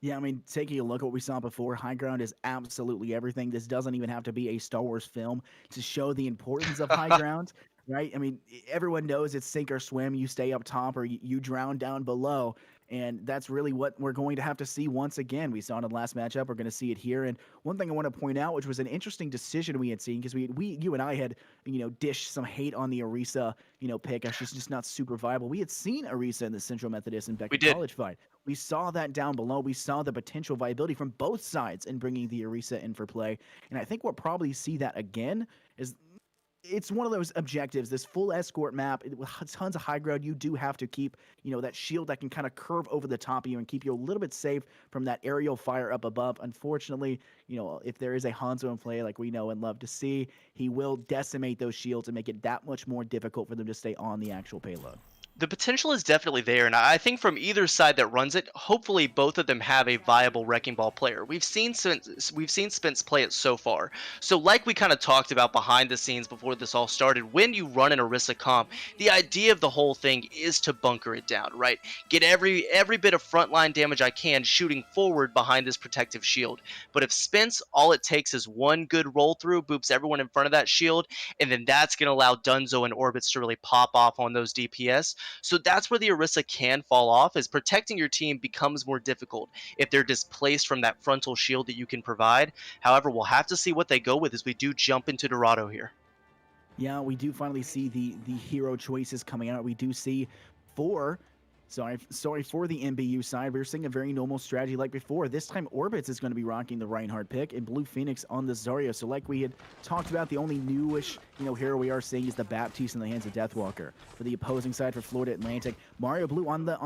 Yeah, I mean, taking a look at what we saw before, high ground is absolutely everything. This doesn't even have to be a Star Wars film to show the importance of high ground, right? I mean, everyone knows it's sink or swim. You stay up top or you drown down below. And that's really what we're going to have to see once again. We saw it in the last matchup. We're going to see it here. And one thing I want to point out, which was an interesting decision we had seen, because you and I had, dished some hate on the Arisa, pick. She's just not super viable. We had seen Arisa in the Central Methodist and We Becker did. College fight. We saw that down below. We saw the potential viability from both sides in bringing the Arisa in for play. And I think we'll probably see that again. Is It's one of those objectives, this full escort map with tons of high ground. You do have to keep, that shield that can kind of curve over the top of you and keep you a little bit safe from that aerial fire up above. Unfortunately, if there is a Hanzo in play like we know and love to see, he will decimate those shields and make it that much more difficult for them to stay on the actual payload. The potential is definitely there, and I think from either side that runs it, hopefully both of them have a viable Wrecking Ball player. We've seen Spence play it so far. So like we kind of talked about behind the scenes before this all started, when you run an Orisa comp, the idea of the whole thing is to bunker it down, right? Get every bit of frontline damage I can shooting forward behind this protective shield. But if Spence, all it takes is one good roll through, boops everyone in front of that shield, and then that's going to allow Dunzo and Orbits to really pop off on those DPS. So that's where the Orisa can fall off, as protecting your team becomes more difficult if they're displaced from that frontal shield that you can provide. However, we'll have to see what they go with as we do jump into Dorado here. Yeah, we do finally see the hero choices coming out. We do see 4 Sorry for the MBU side. We were seeing a very normal strategy like before. This time, Orbits is going to be rocking the Reinhardt pick, and Blue Phoenix on the Zarya. So like we had talked about, the only newish, hero we are seeing is the Baptiste in the hands of Deathwalker. For the opposing side, for Florida Atlantic, Mario Blue on the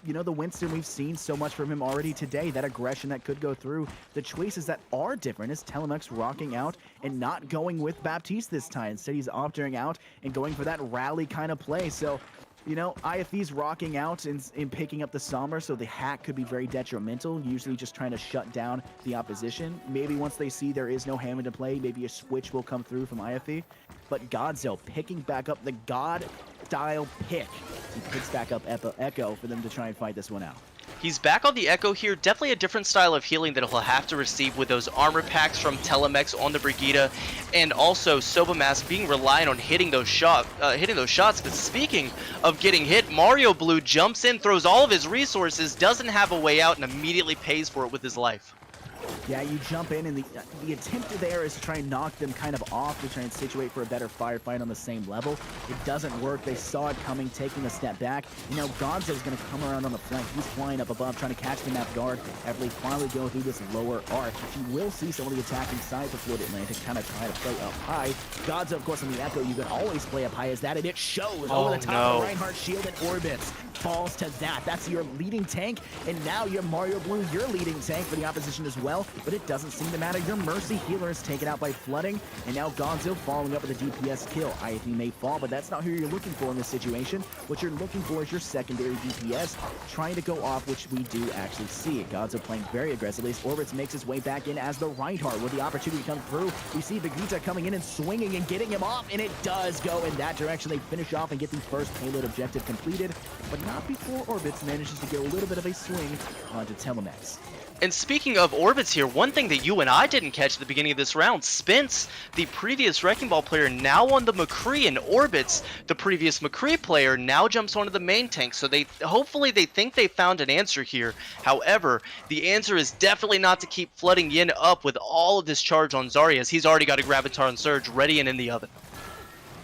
the Winston. We've seen so much from him already today. That aggression that could go through. The choices that are different is Telemex rocking out and not going with Baptiste this time. Instead, he's opting out and going for that rally kind of play. So, IFE's rocking out and picking up the Somber, so the hack could be very detrimental, usually just trying to shut down the opposition. Maybe once they see there is no Hammond to play, maybe a switch will come through from IFE. But Godzo picking back up the God-style pick. He picks back up Echo for them to try and fight this one out. He's back on the Echo here. Definitely a different style of healing that he'll have to receive with those armor packs from Telemex on the Brigida, and also Sobamas being reliant on hitting those shots. But speaking of getting hit, Mario Blue jumps in, throws all of his resources, doesn't have a way out, and immediately pays for it with his life. Yeah, you jump in, and the attempt there is to try and knock them kind of off, to try and situate for a better firefight on the same level. It doesn't work. They saw it coming, taking a step back. Gonzo's going to come around on the flank. He's flying up above, trying to catch them off guard after they finally go through this lower arc. But you will see some of the attacking sides of Florida Atlantic kind of try to play up high. Gonzo, of course, on the Echo, you can always play up high as that, and it shows over the top of Reinhardt shield, and Orbits falls to that. That's your leading tank, and now your Mario Blue, your leading tank for the opposition as well. But it doesn't seem to matter. Your Mercy healer is taken out by flooding, and now Gonzo following up with a DPS kill. IFE may fall, but that's not who you're looking for in this situation. What you're looking for is your secondary DPS trying to go off, which we do actually see. Gonzo playing very aggressively as Orbits makes his way back in as the Reinhardt. With the opportunity to come through, we see Vegeta coming in and swinging and getting him off, and it does go in that direction. They finish off and get the first payload objective completed, but not before Orbits manages to get a little bit of a swing onto Telemex. And speaking of Orbits here, one thing that you and I didn't catch at the beginning of this round, Spence, the previous Wrecking Ball player, now on the McCree, and Orbits, the previous McCree player, now jumps onto the main tank. So hopefully they think they found an answer here. However, the answer is definitely not to keep flooding Yin up with all of this charge on Zarya, as he's already got a Graviton Surge ready and in the oven.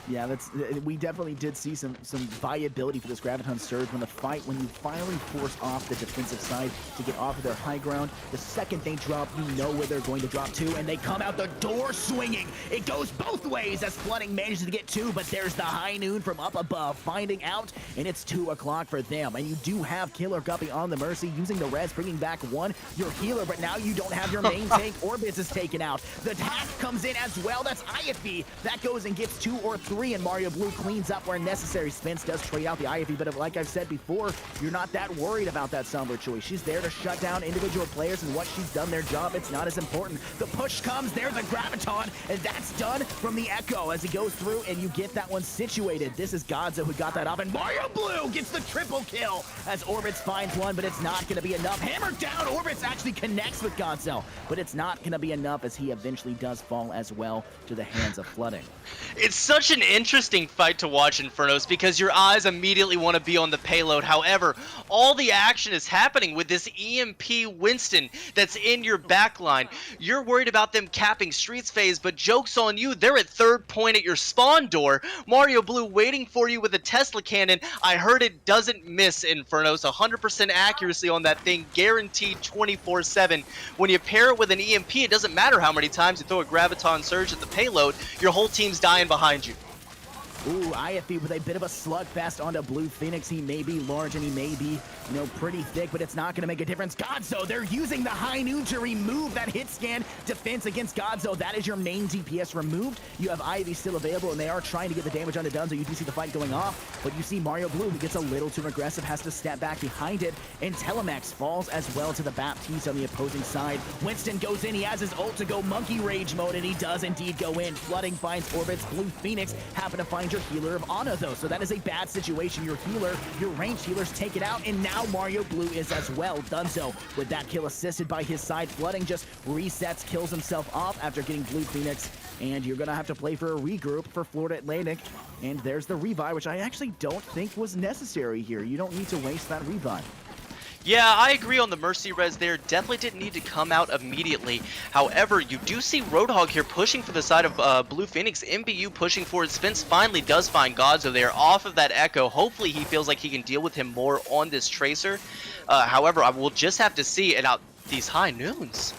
Yeah, we definitely did see some viability for this Graviton Surge when you finally force off the defensive side to get off of their high ground. The second they drop, you know where they're going to drop to, and they come out the door swinging. It goes both ways as Flooding manages to get two, but there's the High Noon from up above finding out, and it's 2 o'clock for them. And you do have Killer Guppy on the Mercy using the res, bringing back one, your healer, but now you don't have your main tank. Orbits is taken out. The hack comes in as well. That's IFE. That goes and gets 2 or 3. And Mario Blue cleans up where necessary. Spence does trade out the IFE, but like I've said before, you're not that worried about that Somber choice. She's there to shut down individual players, and once she's done their job, it's not as important. The push comes, there's a Graviton, and that's done from the Echo as he goes through, and you get that one situated. This is Godzo who got that off, and Mario Blue gets the triple kill as Orbits finds one, but it's not going to be enough. Hammered down, Orbits actually connects with Godzo, but it's not going to be enough as he eventually does fall as well to the hands of Flooding. It's such an interesting fight to watch, Infernos, because your eyes immediately want to be on the payload. However, all the action is happening with this EMP Winston that's in your backline. You're worried about them capping Streets phase, but joke's on you. They're at third point at your spawn door. Mario Blue waiting for you with a Tesla cannon. I heard it doesn't miss, Infernos. 100% accuracy on that thing, guaranteed 24/7. When you pair it with an EMP, it doesn't matter how many times you throw a Graviton Surge at the payload, your whole team's dying behind you. Ooh, IFE with a bit of a slugfest onto Blue Phoenix. He may be large and he may be, pretty thick, but it's not going to make a difference. Godzo, they're using the High Noon to remove that hit scan defense against Godzo. That is your main DPS removed. You have Ivy still available, and they are trying to get the damage onto Dunzo. You do see the fight going off, but you see Mario Blue, who gets a little too aggressive, has to step back behind it, and Telemax falls as well to the Baptiste on the opposing side. Winston goes in. He has his ult to go Monkey Rage mode, and he does indeed go in. Flooding finds Orbits. Blue Phoenix happen to find your healer of Ana, though, so that is a bad situation. Your healer, your ranged healers take it out, and now Mario Blue is as well. Dunzo with that kill assisted by his side. Flooding just resets, kills himself off after getting Blue Phoenix, and you're gonna have to play for a regroup for Florida Atlantic, and there's the revive, which I actually don't think was necessary here. You don't need to waste that revive. Yeah, I agree on the Mercy res there. Definitely didn't need to come out immediately. However, you do see Roadhog here pushing for the side of Blue Phoenix. MBU pushing forward. Spence finally does find Godzo there off of that Echo. Hopefully he feels like he can deal with him more on this Tracer. However, I will just have to see. And out these high noons.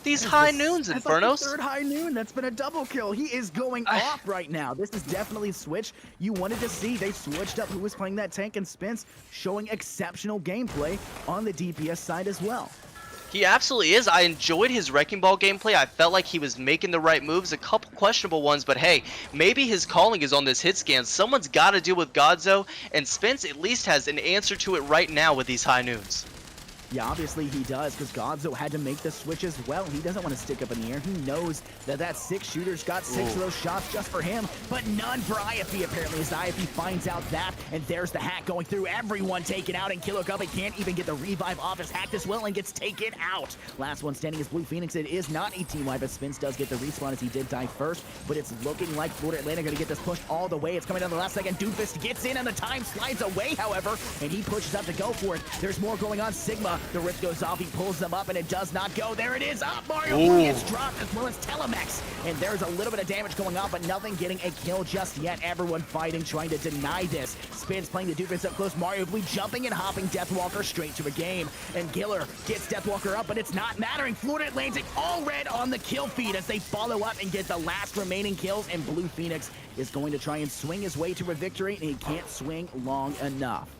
These high noons, That's like the Infernos. third high noon. That's been a double kill. He is going off right now. This is definitely a switch you wanted to see. They switched up who was playing that tank, and Spence showing exceptional gameplay on the DPS side as well. He absolutely is. I enjoyed his Wrecking Ball gameplay. I felt like he was making the right moves, a couple questionable ones, but hey, maybe his calling is on this hit scan. Someone's got to deal with Godzo, and Spence at least has an answer to it right now with these high noons. Yeah, obviously he does, because Godzo had to make the switch as well. He doesn't want to stick up in the air. He knows that that 6 shooter's got 6 of those shots just for him, but none for IFE apparently, as IFE finds out that, and there's the hack going through. Everyone taken out, and Killer Guppy can't even get the revive off his hack as well and gets taken out. Last one standing is Blue Phoenix. It is not a team wipe, but Spence does get the respawn as he did die first, but it's looking like Florida Atlantic going to get this pushed all the way. It's coming down to the last second. Doofus gets in, and the time slides away, however, and he pushes up to go for it. There's more going on. Sigma, the rift goes off. He pulls them up, and it does not go. There it is. Up, Mario Blue gets dropped, as well as Telemex. And there's a little bit of damage going on, but nothing getting a kill just yet. Everyone fighting, trying to deny this. Spins playing the Doofus up close. Mario Blue jumping and hopping Deathwalker straight to a game. And Giller gets Deathwalker up, but it's not mattering. Florida Atlantic all red on the kill feed as they follow up and get the last remaining kills. And Blue Phoenix is going to try and swing his way to a victory, and he can't swing long enough.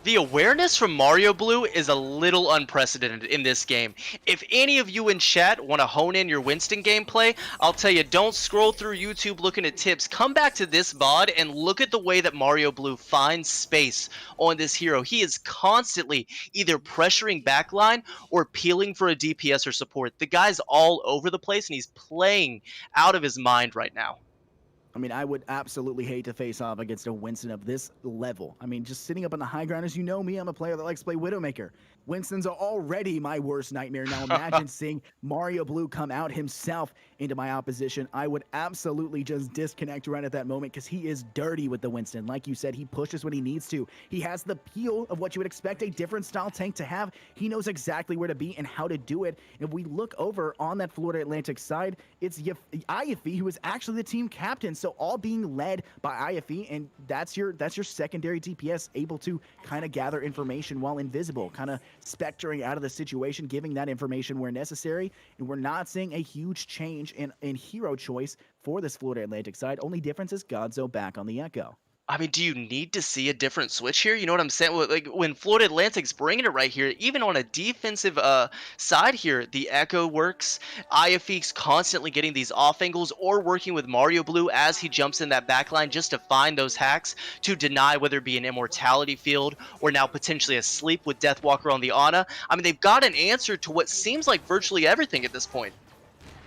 The awareness from Mario Blue is a little unprecedented in this game. If any of you in chat want to hone in your Winston gameplay, I'll tell you, don't scroll through YouTube looking at tips. Come back to this VOD and look at the way that Mario Blue finds space on this hero. He is constantly either pressuring backline or peeling for a DPS or support. The guy's all over the place, and he's playing out of his mind right now. I mean, I would absolutely hate to face off against a Winston of this level. I mean, just sitting up on the high ground, as you know me, I'm a player that likes to play Widowmaker. Winston's already my worst nightmare. Now imagine seeing Mario Blue come out himself into my opposition. I would absolutely just disconnect right at that moment, because he is dirty with the Winston. Like you said, he pushes when he needs to. He has the peel of what you would expect a different style tank to have. He knows exactly where to be and how to do it. If we look over on that Florida Atlantic side, it's IFE who is actually the team captain. So all being led by IFE, and that's your secondary DPS able to kind of gather information while invisible, kind of spectering out of the situation, giving that information where necessary. And we're not seeing a huge change in hero choice for this Florida Atlantic side. Only difference is Godzo back on the Echo. I mean, do you need to see a different switch here? You know what I'm saying? Like when Florida Atlantic's bringing it right here, even on a defensive side here, the Echo works. IFE's constantly getting these off angles or working with Mario Blue as he jumps in that backline just to find those hacks to deny, whether it be an immortality field or now potentially a sleep with Deathwalker on the Ana. I mean, they've got an answer to what seems like virtually everything at this point.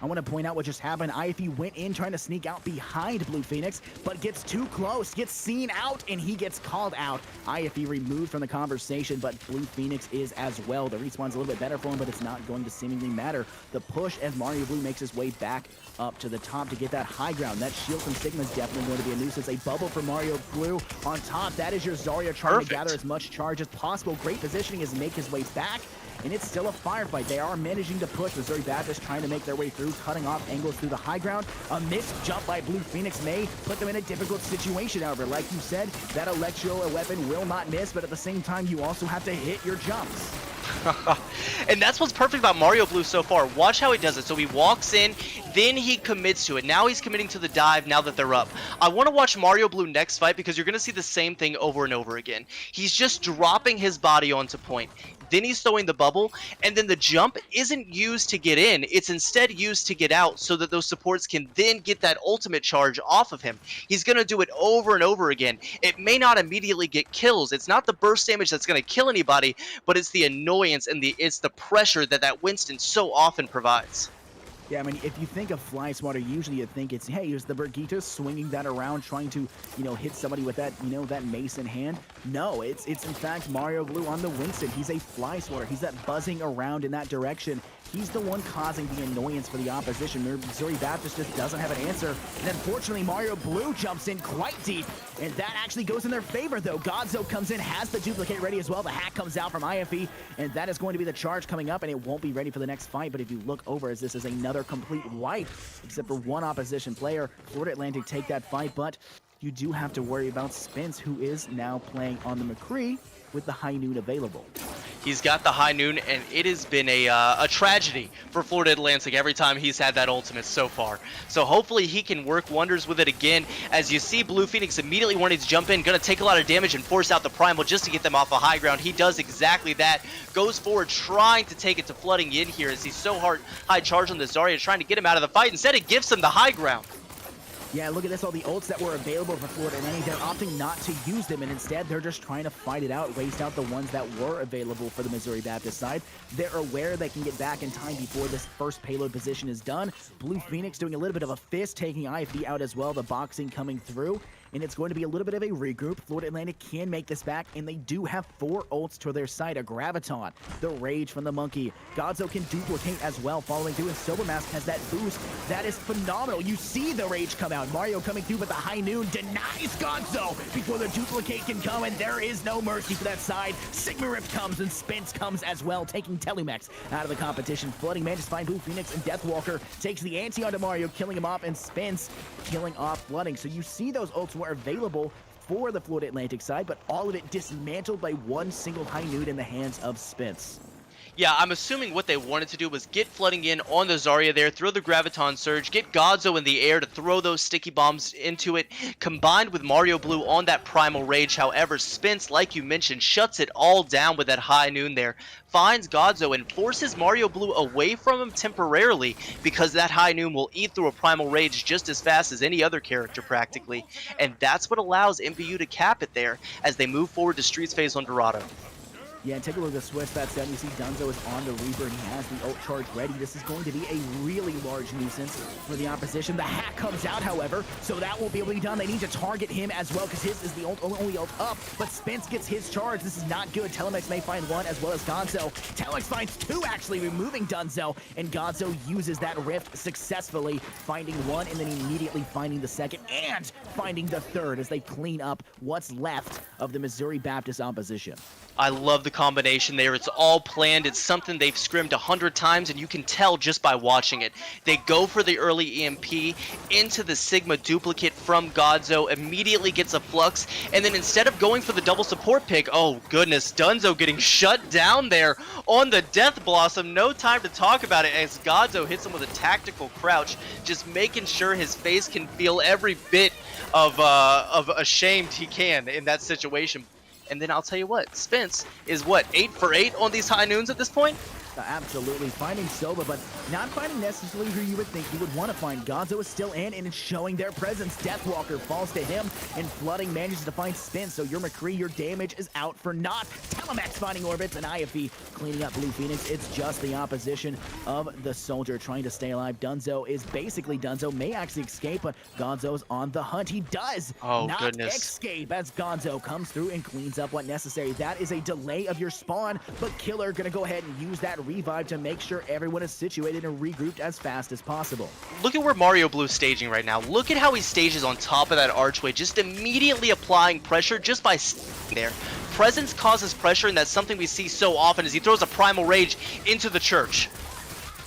I want to point out what just happened. IFE went in trying to sneak out behind Blue Phoenix, but gets too close, gets seen out, and he gets called out. IFE removed from the conversation, but Blue Phoenix is as well. The respawn's a little bit better for him, but it's not going to seemingly matter. The push as Mario Blue makes his way back up to the top to get that high ground. That shield from Sigma is definitely going to be a nuisance. A bubble for Mario Blue on top. That is your Zarya trying to gather as much charge as possible. Great positioning as make his way back. And it's still a firefight. They are managing to push. Missouri Baptist trying to make their way through, cutting off angles through the high ground. A missed jump by Blue Phoenix may put them in a difficult situation, however. Like you said, that Electro weapon will not miss, but at the same time, you also have to hit your jumps. And that's what's perfect about Mario Blue so far. Watch how he does it. So he walks in, then he commits to it. Now he's committing to the dive now that they're up. I want to watch Mario Blue next fight, because you're going to see the same thing over and over again. He's just dropping his body onto point. Then he's throwing the bubble, and then the jump isn't used to get in. It's instead used to get out so that those supports can then get that ultimate charge off of him. He's going to do it over and over again. It may not immediately get kills. It's not the burst damage that's going to kill anybody, but it's the annoyance and it's the pressure that Winston so often provides. Yeah, I mean, if you think of Fly Swatter, usually you think it's, hey, here's the Brigitte swinging that around, trying to, hit somebody with that, that mace in hand. No, it's in fact Mario Blue on the Winston. He's a fly swatter. He's that buzzing around in that direction. He's the one causing the annoyance for the opposition. Missouri Baptist just doesn't have an answer. And unfortunately, Mario Blue jumps in quite deep. And that actually goes in their favor, though. Godzo comes in, has the duplicate ready as well. The hack comes out from IFE, and that is going to be the charge coming up, and it won't be ready for the next fight. But if you look over, as this is another complete wipe, except for one opposition player. Florida Atlantic take that fight, but you do have to worry about Spence, who is now playing on the McCree with the high noon available. He's got the high noon, and it has been a tragedy for Florida Atlantic every time he's had that ultimate so far. So hopefully he can work wonders with it again. As you see, Blue Phoenix immediately wanting to jump in, going to take a lot of damage and force out the Primal just to get them off a high ground. He does exactly that, goes forward trying to take it to Flooding in here as he's so high charge on the Zarya, trying to get him out of the fight. Instead, it gives him the high ground. Yeah, look at this, all the ults that were available for Florida Atlantic, they're opting not to use them, and instead they're just trying to fight it out, waste out the ones that were available for the Missouri Baptist side. They're aware they can get back in time before this first payload position is done. Blue Phoenix doing a little bit of a fist, taking IFB out as well, the boxing coming through. And it's going to be a little bit of a regroup. Florida Atlantic can make this back, and they do have 4 ults to their side. A Graviton, the Rage from the Monkey. Godzo can duplicate as well, following through, and Silvermask has that boost. That is phenomenal. You see the Rage come out. Mario coming through with the high noon, denies Godzo before the duplicate can come, and there is no mercy for that side. Sigma Rift comes, and Spence comes as well, taking Telumex out of the competition. Flooding manages to find Blue Phoenix, and Deathwalker takes the ante onto Mario, killing him off, and Spence killing off Flooding. So you see those ults were available for the Florida Atlantic side, but all of it dismantled by one single high noon in the hands of Spence. Yeah, I'm assuming what they wanted to do was get Flooding in on the Zarya there, throw the Graviton Surge, get Godzo in the air to throw those sticky bombs into it, combined with Mario Blue on that Primal Rage. However, Spence, like you mentioned, shuts it all down with that high noon there, finds Godzo and forces Mario Blue away from him temporarily, because that high noon will eat through a Primal Rage just as fast as any other character practically, and that's what allows MPU to cap it there as they move forward to Streets phase on Dorado. Yeah, and take a look at the Swiss bats down. You see Dunzo is on the Reaper, and he has the ult charge ready. This is going to be a really large nuisance for the opposition. The hack comes out, however, so that won't be able to be done. They need to target him as well, because his is the only ult up, but Spence gets his charge. This is not good. Telemex may find one, as well as Gonzo. Telemex finds 2, actually, removing Dunzo, and Gonzo uses that rift successfully, finding one, and then immediately finding the second, and finding the third, as they clean up what's left of the Missouri Baptist opposition. I love the combination there. It's all planned. It's something they've scrimmed 100 times, and you can tell just by watching it. They go for the early EMP into the Sigma duplicate from Godzo, immediately gets a Flux, and then instead of going for the double support pick, oh goodness, Dunzo getting shut down there on the Death Blossom. No time to talk about it as Godzo hits him with a tactical crouch, just making sure his face can feel every bit of ashamed he can in that situation. And then I'll tell you what, Spence is what, 8 for 8 on these high noons at this point? Absolutely, finding Soba, but not finding necessarily who you would think you would want to find. Gonzo is still in and it's showing their presence. Deathwalker falls to him, and Flooding manages to find Spence, so your McCree, your damage is out for naught. Telemax finding Orbits, and IFE cleaning up Blue Phoenix. It's just the opposition of the Soldier trying to stay alive. Dunzo is basically Dunzo, may actually escape, but Gonzo's on the hunt. He does not escape as Gonzo comes through and cleans up what necessary. That is a delay of your spawn, but Killer gonna go ahead and use that revive to make sure everyone is situated and regrouped as fast as possible. Look at where Mario Blue's staging right now. Look at how he stages on top of that archway, just immediately applying pressure just by standing there. Presence causes pressure, and that's something we see so often as he throws a Primal Rage into the church.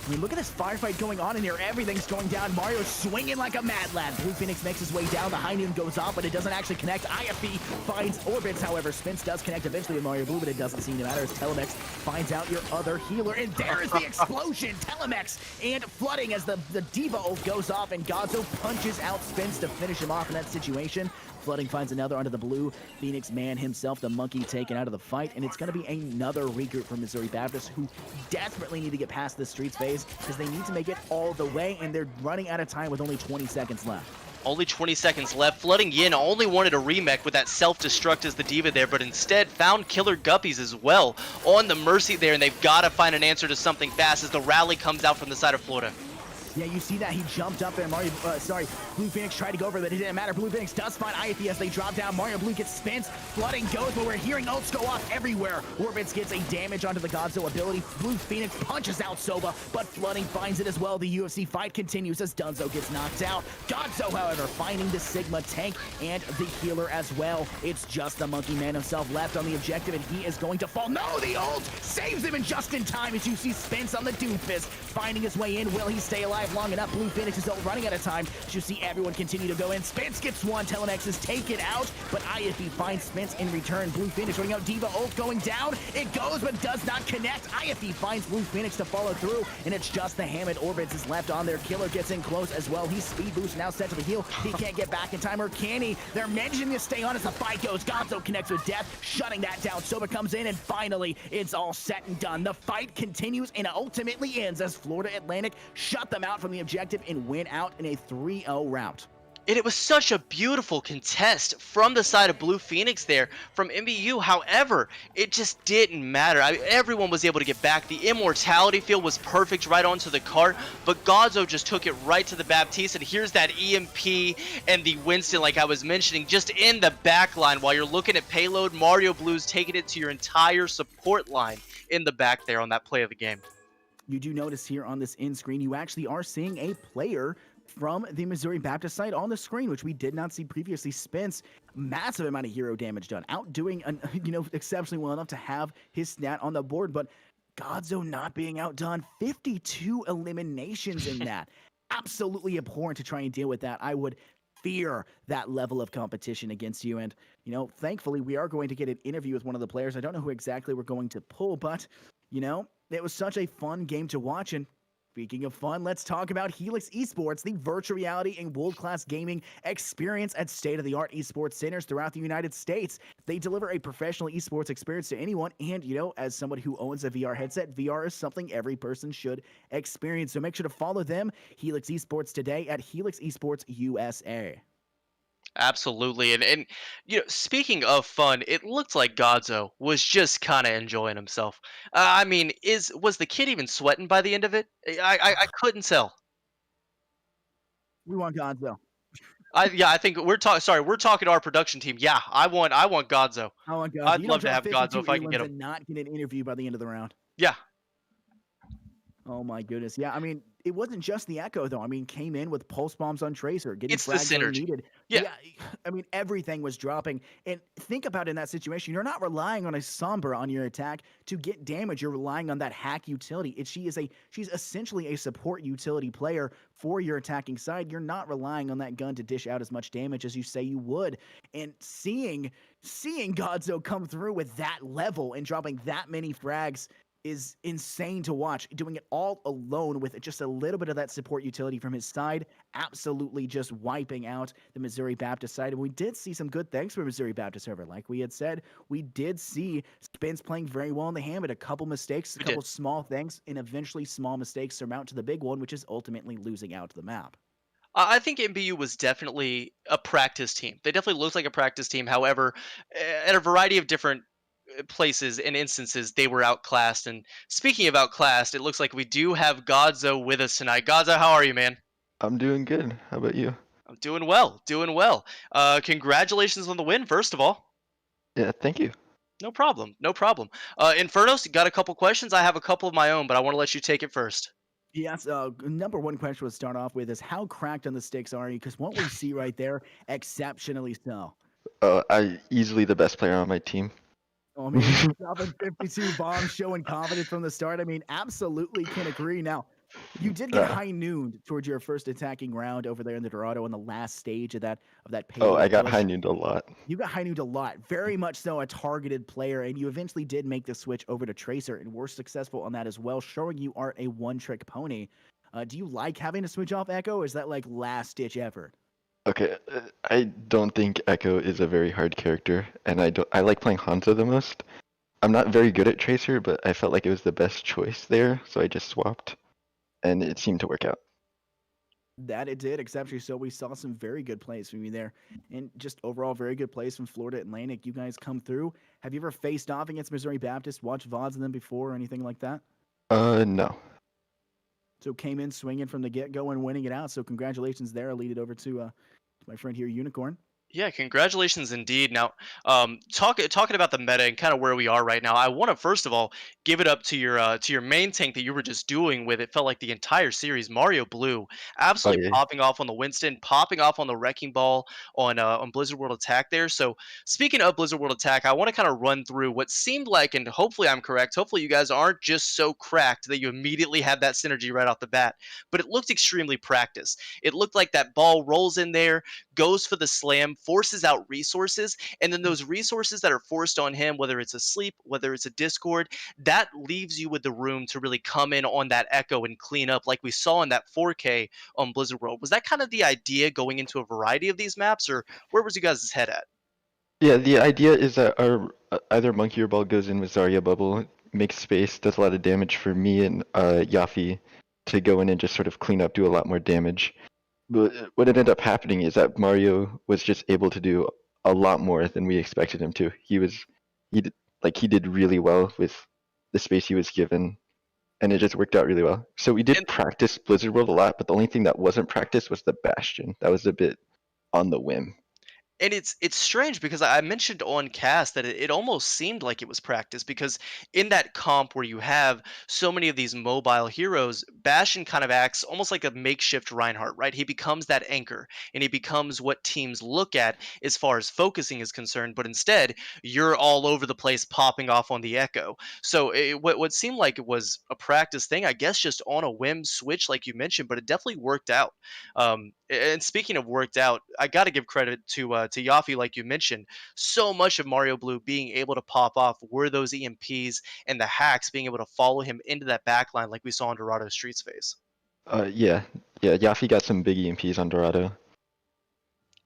I mean, look at this firefight going on in here. Everything's going down. Mario's swinging like a mad lad. Blue Phoenix makes his way down. The high noon goes off, but it doesn't actually connect. IFE finds Orbits. However, Spence does connect eventually with Mario Blue, but it doesn't seem to matter as Telemex finds out your other healer. And there is the explosion. Telemex and Flooding as the Diva ult goes off, and Godzo punches out Spence to finish him off in that situation. Flooding finds another onto the Blue Phoenix man himself, the Monkey taken out of the fight, and it's going to be another regroup from Missouri Baptist, who desperately need to get past this Streets phase because they need to make it all the way, and they're running out of time with only 20 seconds left. Only 20 seconds left. Flooding Yin only wanted a remech with that self-destruct as the Diva there, but instead found Killer Guppies as well on the Mercy there, and they've got to find an answer to something fast as the rally comes out from the side of Florida. Yeah, you see that he jumped up there. Blue Phoenix tried to go over, but it didn't matter. Blue Phoenix does find IFE as they drop down. Mario Blue gets spins, flooding goes, but we're hearing ults go off everywhere. Orbits gets a damage onto the Godzo ability. Blue Phoenix punches out Soba, but flooding finds it as well. The UFC fight continues as Dunzo gets knocked out. Godzo, however, finding the Sigma tank and the healer as well. It's just the Monkey Man himself left on the objective, and he is going to fall. No, the ult saves him in just in time as you see Spence on the Doomfist finding his way in. Will he stay alive long enough? Blue Phoenix is running out of time. As you see everyone continue to go in. Spence gets one. Telenex is taken out, but IFE finds Spence in return. Blue Phoenix running out. Diva ult going down. It goes, but does not connect. IFE finds Blue Phoenix to follow through, and it's just the Hammond Orbits is left on there. Killer gets in close as well. He's speed boost now set to the heal. He can't get back in time, or can he? They're managing to stay on as the fight goes. Gonzo connects with Death, shutting that down. Soba comes in, and finally, it's all set and done. The fight continues and ultimately ends as Florida Atlantic shut them out from the objective and win out in a 3-0 rout. And it was such a beautiful contest from the side of Blue Phoenix there from MBU. However, it just didn't matter. Everyone was able to get back. The Immortality field was perfect right onto the cart, but Godzo just took it right to the Baptiste, and here's that EMP and the Winston, like I was mentioning, just in the back line. While you're looking at payload, Mario Blue's taking it to your entire support line in the back there on that play of the game. You do notice here on this end screen, you actually are seeing a player from the Missouri Baptist side on the screen, which we did not see previously. Spence, massive amount of hero damage done, outdoing, exceptionally well enough to have his stat on the board, but Godzo not being outdone, 52 eliminations in that. Absolutely abhorrent to try and deal with that. I would fear that level of competition against you, and, thankfully we are going to get an interview with one of the players. I don't know who exactly we're going to pull, but, it was such a fun game to watch, and speaking of fun, let's talk about Helix Esports, the virtual reality and world-class gaming experience at state-of-the-art esports centers throughout the United States. They deliver a professional esports experience to anyone, and, as someone who owns a VR headset, VR is something every person should experience. So make sure to follow them, Helix Esports, today at Helix Esports USA. Absolutely. And speaking of fun, it looked like Godzo was just kind of enjoying himself. Was the kid even sweating by the end of it? I couldn't tell. We want Godzo. I think we're talking. Sorry, we're talking to our production team. Yeah, I want Godzo. I want Godzo. I'd You don't love to drop have Godzo 52 if I can get elims him. and not get an interview by the end of the round. Yeah, Oh my goodness. Yeah, it wasn't just the Echo though. Came in with pulse bombs on Tracer, getting it's the frags when synergy. needed. Yeah. Everything was dropping. And think about it in that situation. You're not relying on a Sombra on your attack to get damage. You're relying on that hack utility. She's essentially a support utility player for your attacking side. You're not relying on that gun to dish out as much damage as you say you would. And seeing Godzo come through with that level and dropping that many frags is insane to watch. Doing it all alone with just a little bit of that support utility from his side, absolutely just wiping out the Missouri Baptist side. And we did see some good things for Missouri Baptist, however. Like we had said, we did see Spence playing very well in the Hammond. A couple mistakes, a couple small things, and eventually small mistakes surmount to the big one, which is ultimately losing out the map. I think MBU was definitely a practice team. They definitely looked like a practice team. However, at a variety of different places and instances, they were outclassed. And speaking of outclassed, it looks like we do have Godzo with us tonight. Godzo, how are you, man? I'm doing good. How about you? I'm doing well, doing well. Congratulations on the win, first of all. Yeah, thank you. No problem, no problem. Infernos, got a couple questions. I have a couple of my own, but I want to let you take it first. Yes, number one question we'll start off with is how cracked on the sticks are you? Because what we see right there, exceptionally so. I easily the best player on my team. Dropping 52 bombs, showing confidence from the start. Absolutely can agree. Now, you did get high nooned towards your first attacking round over there in the Dorado in the last stage of that payload. I got high nooned a lot. You got high nooned a lot. Very much so a targeted player, and you eventually did make the switch over to Tracer, and were successful on that as well, showing you aren't a one-trick pony. Do you like having to switch off Echo, or is that like last-ditch effort? Okay, I don't think Echo is a very hard character, and I like playing Hanzo the most. I'm not very good at Tracer, but I felt like it was the best choice there, so I just swapped, and it seemed to work out. That it did, exceptionally so. We saw some very good plays from you there, and just overall very good plays from Florida Atlantic. You guys come through. Have you ever faced off against Missouri Baptist, watched VODs of them before or anything like that? No. So came in swinging from the get-go and winning it out. So congratulations there. I'll lead it over to my friend here, Unicorn. Yeah, congratulations indeed. Now, talking about the meta and kind of where we are right now, I want to first of all give it up to your main tank that you were just doing with. It felt like the entire series, Mario Blue, Oh absolutely yeah. popping off on the Winston, popping off on the Wrecking Ball on Blizzard World Attack there. So speaking of Blizzard World Attack, I want to kind of run through what seemed like, and hopefully I'm correct. Hopefully you guys aren't just so cracked that you immediately had that synergy right off the bat, but it looked extremely practiced. It looked like that ball rolls in there, goes for the slam, forces out resources, and then those resources that are forced on him, whether it's a sleep, whether it's a discord, that leaves you with the room to really come in on that echo and clean up like we saw in that 4K on Blizzard World. Was that kind of the idea going into a variety of these maps, or where was you guys' head at? Yeah, the idea is that our either monkey or ball goes in with Zarya bubble, makes space, does a lot of damage for me and Yafi to go in and just sort of clean up, do a lot more damage. But what ended up happening is that Mario was just able to do a lot more than we expected him to. He did, he did really well with the space he was given, and it just worked out really well. So we did And practice Blizzard World a lot, but the only thing that wasn't practiced was the Bastion. That was a bit on the whim. And it's strange because I mentioned on cast that it almost seemed like it was practice because in that comp where you have so many of these mobile heroes, Bastion kind of acts almost like a makeshift Reinhardt, right? He becomes that anchor and he becomes what teams look at as far as focusing is concerned. But instead, you're all over the place popping off on the echo. So what seemed like it was a practice thing, I guess, just on a whim switch, like you mentioned, but it definitely worked out. And speaking of worked out, I got to give credit to Yafi, like you mentioned. So much of Mario Blue being able to pop off were those EMPs and the hacks being able to follow him into that backline, like we saw in Dorado Street's face. Yeah, yeah, Yafi got some big EMPs on Dorado.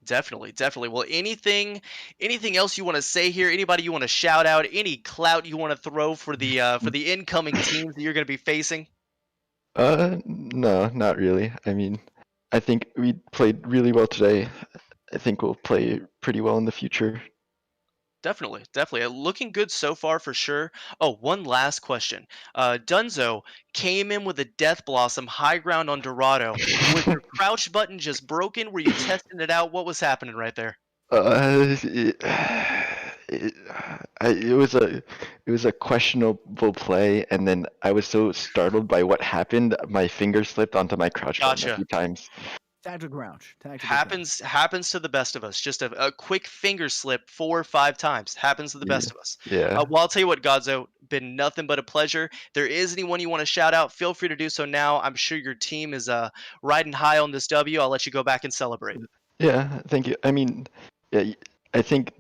Definitely, definitely. Well, anything else you want to say here? Anybody you want to shout out? Any clout you want to throw for the incoming teams that you're going to be facing? No, not really. I mean, I think we played really well today. I think we'll play pretty well in the future. Definitely, definitely. Looking good so far for sure. Oh, one last question. Dunzo came in with a Death Blossom high ground on Dorado. Was your crouch button just broken? Were you testing it out? What was happening right there? It, it, it was a questionable play, and then I was so startled by what happened, my finger slipped onto my crouch button a Gotcha. few times. Tactical crouch. Tactical crouch. Happens to the best of us. Just a quick finger slip 4 or 5 times. Happens to the Yeah, best of us. yeah. Well, I'll tell you what, Godzo, been nothing but a pleasure. There is anyone you want to shout out, feel free to do so now. I'm sure your team is riding high on this W. I'll let you go back and celebrate. Yeah, thank you. I mean, yeah, I think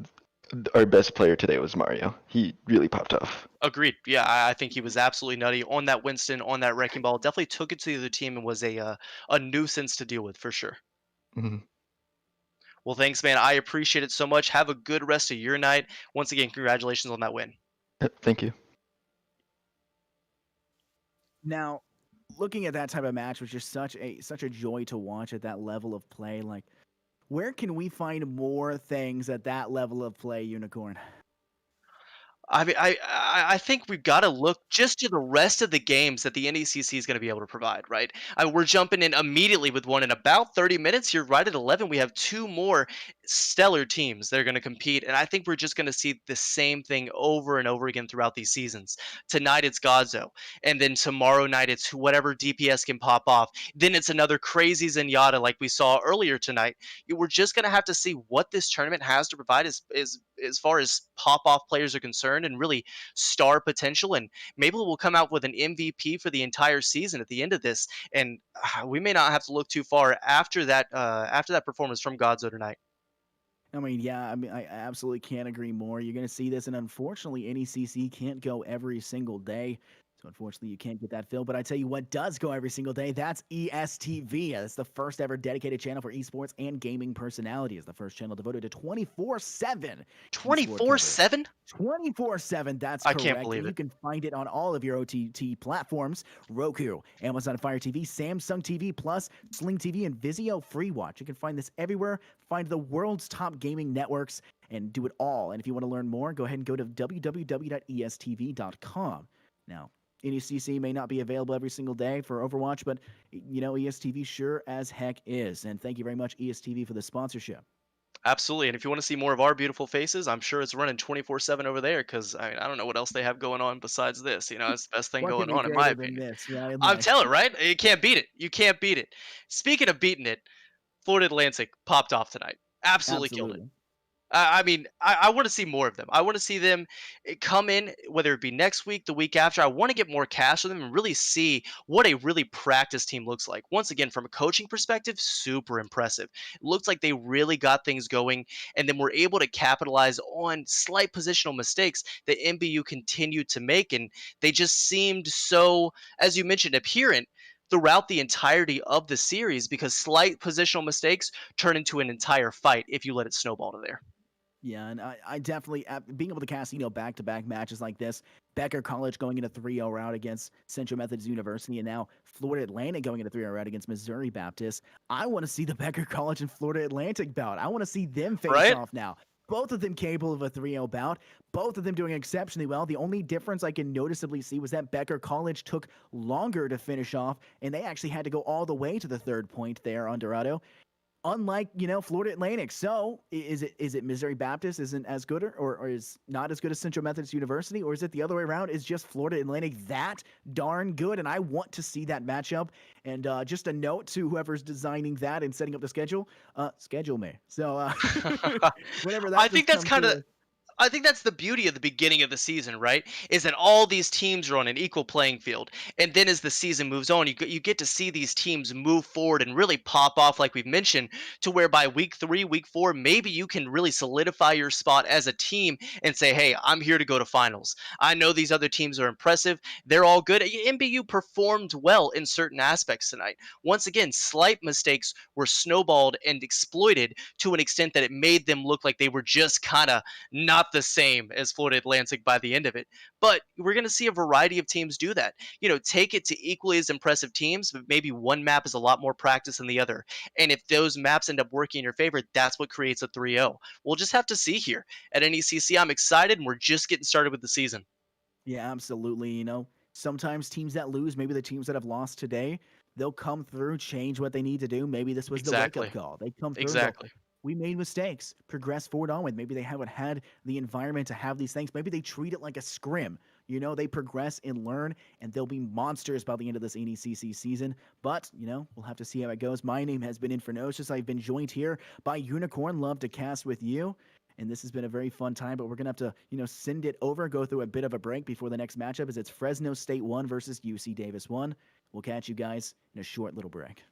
our best player today was Mario. He really popped off. Agreed. Yeah, I think he was absolutely nutty on that Winston, on that wrecking ball. Definitely took it to the other team and was a nuisance to deal with for sure. Mhm. Well, thanks, man. I appreciate it so much. Have a good rest of your night. Once again, congratulations on that win. Yep, thank you. Now, looking at that type of match was just such a joy to watch at that level of play. Like, where can we find more things at that level of play, Unicorn? I mean, I think we've got to look just to the rest of the games that the NECC is going to be able to provide, right? We're jumping in immediately with one in about 30 minutes. Here, right at 11, we have two more stellar teams that are going to compete, and I think we're just going to see the same thing over and over again throughout these seasons. Tonight it's Godzo, and then tomorrow night it's whatever DPS can pop off. Then it's another crazy Zenyatta like we saw earlier tonight. We're just going to have to see what this tournament has to provide as far as pop off players are concerned and really star potential. And maybe we'll come out with an MVP for the entire season at the end of this. And we may not have to look too far after that performance from Godzo tonight. I mean, yeah, I mean, I absolutely can't agree more. You're going to see this, and unfortunately, NECC can't go every single day. So unfortunately, you can't get that filled. But I tell you what does go every single day. That's ESTV. That's the first ever dedicated channel for esports and gaming personality. It's the first channel devoted to 24/7 esport coverage. 24/7? 24/7, that's I can't correct. believe And you it. can find it on all of your OTT platforms: Roku, Amazon Fire TV, Samsung TV Plus, Sling TV, and Vizio Free Watch. You can find this everywhere. Find the world's top gaming networks and do it all. And if you want to learn more, go ahead and go to www.estv.com. Now, NECC may not be available every single day for Overwatch, but ESTV sure as heck is. And thank you very much, ESTV, for the sponsorship. Absolutely. And if you want to see more of our beautiful faces, I'm sure it's running 24/7 over there because I don't know what else they have going on besides this. It's the best thing What could going be on, in my greater than opinion. this, right? I'm Like, telling, right? You can't beat it. You can't beat it. Speaking of beating it, Florida Atlantic popped off tonight. Absolutely killed it. absolutely. I mean, I want to see more of them. I want to see them come in, whether it be next week, the week after. I want to get more cash from them and really see what a really practiced team looks like. Once again, from a coaching perspective, super impressive. It looks like they really got things going and then were able to capitalize on slight positional mistakes that MBU continued to make. And they just seemed so, as you mentioned, apparent throughout the entirety of the series because slight positional mistakes turn into an entire fight if you let it snowball to there. Yeah, and I definitely being able to cast back-to-back matches like this, Becker College going into 3-0 route against Central Methodist University, and now Florida Atlantic going into 3-0 route against Missouri Baptist. I want to see the Becker College and Florida Atlantic bout. I want to see them face Right? off now. Both of them capable of a 3-0 bout. Both of them doing exceptionally well. The only difference I can noticeably see was that Becker College took longer to finish off, and they actually had to go all the way to the third point there on Dorado, unlike Florida Atlantic. So is it Missouri Baptist isn't as good or is not as good as Central Methodist University, or is it the other way around? Is just Florida Atlantic that darn good? And I want to see that matchup. And just a note to whoever's designing that and setting up the schedule me. So whenever I that think just that's comes kind of through. I think that's the beauty of the beginning of the season, right? Is that all these teams are on an equal playing field. And then as the season moves on, you get to see these teams move forward and really pop off, like we've mentioned, to where by week 3, week 4, maybe you can really solidify your spot as a team and say, hey, I'm here to go to finals. I know these other teams are impressive. They're all good. MBU performed well in certain aspects tonight. Once again, slight mistakes were snowballed and exploited to an extent that it made them look like they were just kind of not the same as Florida Atlantic by the end of it. But we're going to see a variety of teams do that. Take it to equally as impressive teams, but maybe one map is a lot more practice than the other. And if those maps end up working in your favor, that's what creates a 3-0. We'll just have to see here. At NECC, I'm excited, and we're just getting started with the season. Yeah, absolutely. Sometimes teams that lose, maybe the teams that have lost today, they'll come through, change what they need to do. Maybe this was the wake up Exactly. call. They come through and go, Exactly. we made mistakes, progress forward onward. Maybe they haven't had the environment to have these things. Maybe they treat it like a scrim. They progress and learn, and they'll be monsters by the end of this NECC season. But, we'll have to see how it goes. My name has been Infernocious. I've been joined here by Unicorn. Love to cast with you. And this has been a very fun time, but we're going to have to, send it over, go through a bit of a break before the next matchup as it's Fresno State 1 versus UC Davis 1. We'll catch you guys in a short little break.